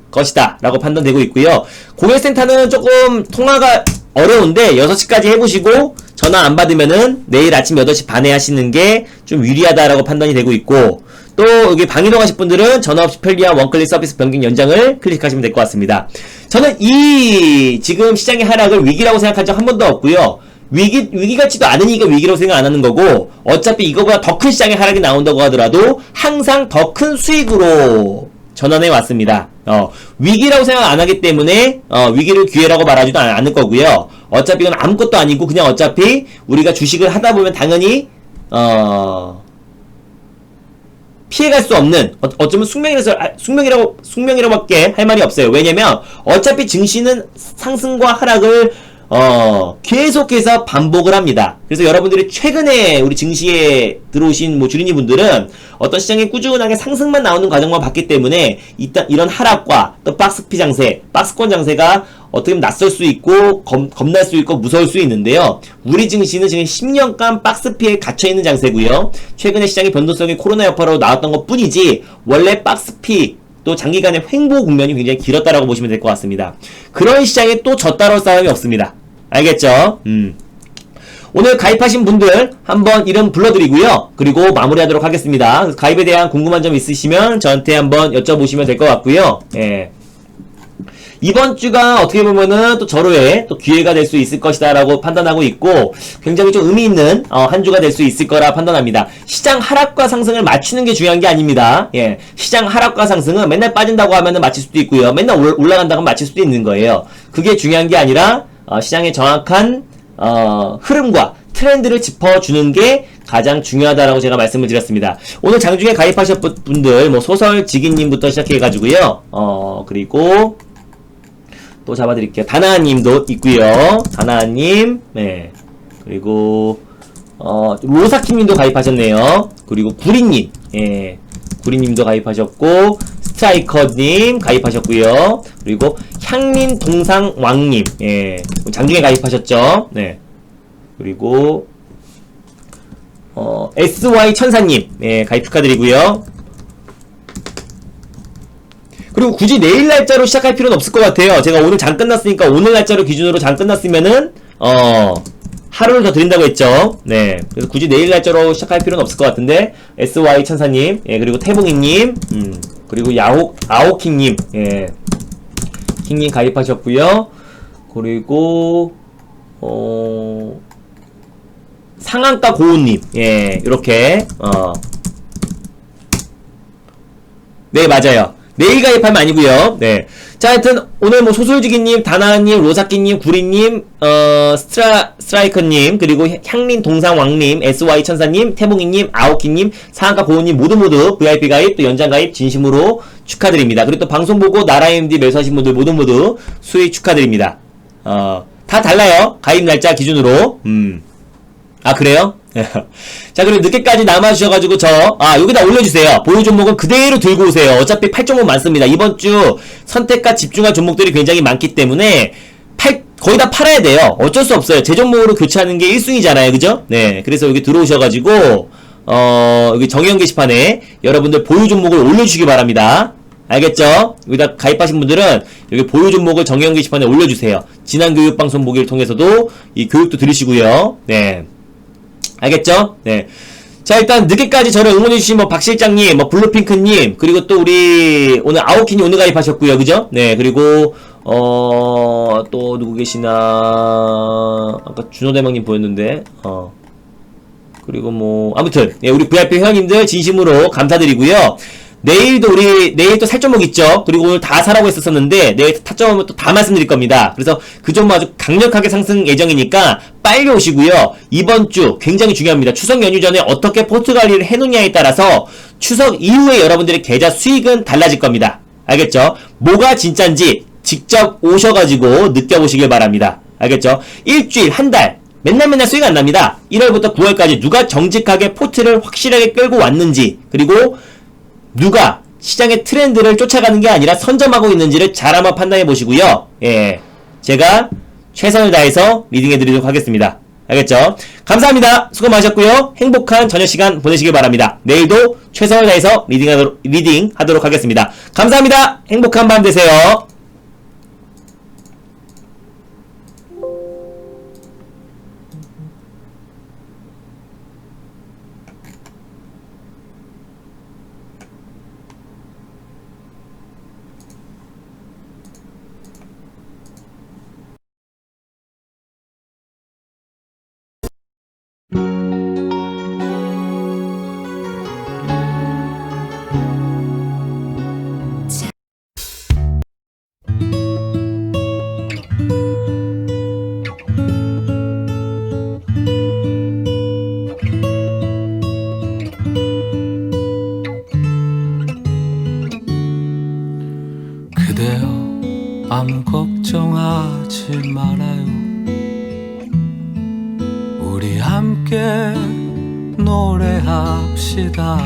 Speaker 1: 것이다 라고 판단되고 있고요. 고객센터는 조금 통화가 어려운데 6시까지 해보시고 전화 안 받으면은 내일 아침 8시 반에 하시는 게 좀 유리하다라고 판단이 되고 있고, 또 여기 방이동 하실 분들은 전화 없이 편리한 원클릭 서비스 변경 연장을 클릭하시면 될 것 같습니다. 저는 이 지금 시장의 하락을 위기라고 생각한 적 한 번도 없고요. 위기 같지도 않으니까 위기라고 생각 안 하는 거고, 어차피 이거보다 더 큰 시장의 하락이 나온다고 하더라도 항상 더 큰 수익으로 전환해 왔습니다. 위기라고 생각 안 하기 때문에 위기를 기회라고 말하지도 않을 거고요. 어차피 이건 아무것도 아니고 그냥 어차피 우리가 주식을 하다 보면 당연히 피해갈 수 없는, 어쩌면 숙명이라고밖에 할 말이 없어요. 왜냐면 어차피 증시는 상승과 하락을 계속해서 반복을 합니다. 그래서 여러분들이 최근에 우리 증시에 들어오신 주린이 분들은 어떤 시장에 꾸준하게 상승만 나오는 과정만 봤기 때문에 일단 이런 하락과 또 박스피 장세, 박스권 장세가 어떻게 보면 낯설 수 있고 겁날 수 있고 무서울 수 있는데요. 우리 증시는 지금 10년간 박스피에 갇혀있는 장세고요. 최근에 시장의 변동성이 코로나 여파로 나왔던 것 뿐이지 원래 박스피 또 장기간의 횡보 국면이 굉장히 길었다라고 보시면 될 것 같습니다. 그런 시장에 또 저 따라올 사람이 없습니다. 알겠죠? 오늘 가입하신 분들 한번 이름 불러드리고요. 그리고 마무리하도록 하겠습니다. 가입에 대한 궁금한 점 있으시면 저한테 한번 여쭤보시면 될 것 같고요. 예. 이번 주가 어떻게 보면은 또 절호의 또 기회가 될 수 있을 것이다 라고 판단하고 있고, 굉장히 좀 의미 있는 한 주가 될 수 있을 거라 판단합니다. 시장 하락과 상승을 맞추는 게 중요한 게 아닙니다. 예. 시장 하락과 상승은 맨날 빠진다고 하면은 맞출 수도 있고요. 맨날 올라간다고 하면 맞출 수도 있는 거예요. 그게 중요한 게 아니라 시장의 정확한 흐름과 트렌드를 짚어주는 게 가장 중요하다라고 제가 말씀을 드렸습니다. 오늘 장중에 가입하셨던 분들 소설지기님부터 시작해가지고요. 그리고 또 잡아드릴게요. 다나님도 있고요. 다나님, 네. 그리고 로사키님도 가입하셨네요. 그리고 구리님, 예, 구리님도 가입하셨고, 스트라이커님 가입하셨고요. 그리고 향민동상왕님, 예, 장중에 가입하셨죠. 네. 그리고 SY 천사님, 예, 가입 축하드리고요. 그리고 굳이 내일 날짜로 시작할 필요는 없을 것 같아요. 제가 오늘 장 끝났으니까 오늘 날짜로 기준으로 장 끝났으면은 하루를 더 드린다고 했죠. 네. 그래서 굳이 내일 날짜로 시작할 필요는 없을 것 같은데, SY 천사님, 예, 그리고 태봉이님, 그리고 아오킹님, 예, 킹님 가입하셨고요. 그리고 상한가 고운님, 예, 이렇게 네, 맞아요. 매일 가입하면 아니고요. 네. 자, 하여튼 오늘 뭐 소솔지기님, 다나님, 로사키님, 구리님, 스트라이커님, 그리고 향린 동상왕님, SY 천사님, 태봉이님, 아오키님, 사한가 보호님 모두 VIP 가입 또 연장 가입 진심으로 축하드립니다. 그리고 또 방송 보고 나라MD 매수하신 분들 모두 수익 축하드립니다. 다 달라요. 가입 날짜 기준으로. 아, 그래요? 자, 그리고 늦게까지 남아주셔가지고 여기다 올려주세요. 보유 종목은 그대로 들고 오세요. 어차피 8종목 많습니다. 이번 주 선택과 집중할 종목들이 굉장히 많기 때문에 거의 다 팔아야 돼요. 어쩔 수 없어요. 제 종목으로 교체하는 게 1순위잖아요. 그죠? 네. 그래서 여기 들어오셔가지고, 여기 정의연 게시판에 여러분들 보유 종목을 올려주시기 바랍니다. 알겠죠? 여기다 가입하신 분들은 여기 보유 종목을 정의연 게시판에 올려주세요. 지난 교육방송 보기를 통해서도 이 교육도 들으시고요. 네. 알겠죠? 네. 자, 일단 늦게까지 저를 응원해주신 박 실장님, 블루핑크님, 그리고 또 우리 오늘 아오키님 오늘 가입하셨고요. 그죠? 네. 그리고 또 누구 계시나, 아까 준호대망님 보였는데, 그리고 아무튼 예, 우리 VIP 회원님들 진심으로 감사드리고요. 내일 또 살 종목 있죠. 그리고 오늘 다 사라고 했었는데 내일 타점하면 또 다 말씀드릴 겁니다. 그래서 그 종목 아주 강력하게 상승 예정이니까 빨리 오시고요. 이번 주 굉장히 중요합니다. 추석 연휴 전에 어떻게 포트 관리를 해놓냐에 따라서 추석 이후에 여러분들의 계좌 수익은 달라질 겁니다. 알겠죠? 뭐가 진짠지 직접 오셔가지고 느껴보시길 바랍니다. 알겠죠? 일주일, 한 달, 맨날 수익 안 납니다. 1월부터 9월까지 누가 정직하게 포트를 확실하게 끌고 왔는지, 그리고 누가 시장의 트렌드를 쫓아가는 게 아니라 선점하고 있는지를 잘 한번 판단해 보시고요. 예. 제가 최선을 다해서 리딩해 드리도록 하겠습니다. 알겠죠? 감사합니다. 수고 많으셨고요. 행복한 저녁 시간 보내시길 바랍니다. 내일도 최선을 다해서 리딩 하도록 하겠습니다. 감사합니다. 행복한 밤 되세요.
Speaker 2: 그대여 아무 걱정하지 말아요. 우리 함께 노래합시다.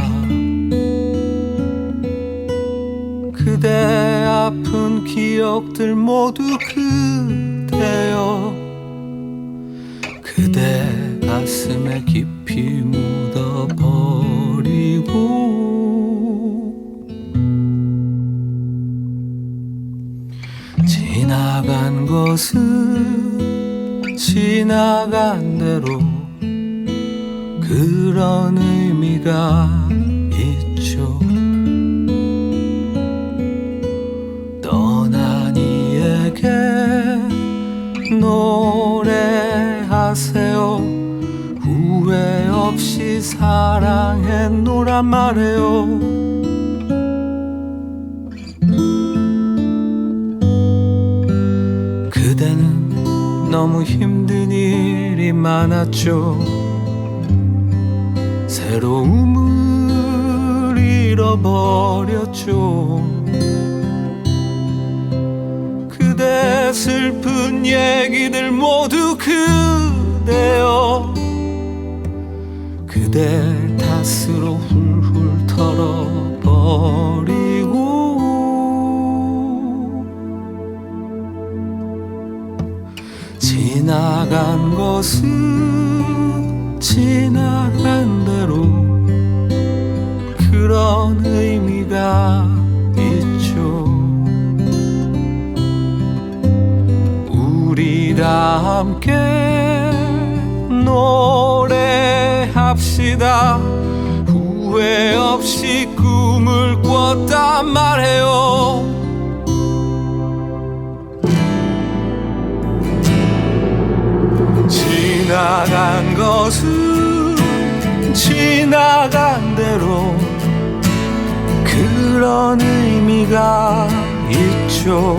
Speaker 2: 그대 아픈 기억들 모두 그대여 그대 가슴에 깊이 묻어버리고 지나간 것은 지나간 대로 그런 의미가 있죠. 떠난 이에게 노래하세요. 후회 없이 사랑했노란 말해요. 그대는 너무 힘든 일이 많았죠. 새로움을 잃어버렸죠. 그대 슬픈 얘기들 모두 그대여 그대 탓으로 훌훌 털어버리고 지나간 것은 지나간 대로 그런 의미가 있죠. 우리 다 함께 노래합시다. 후회 없이 꿈을 꿨단 말해요. 지나간 것은 지나간 대로 그런 의미 의미가 있죠.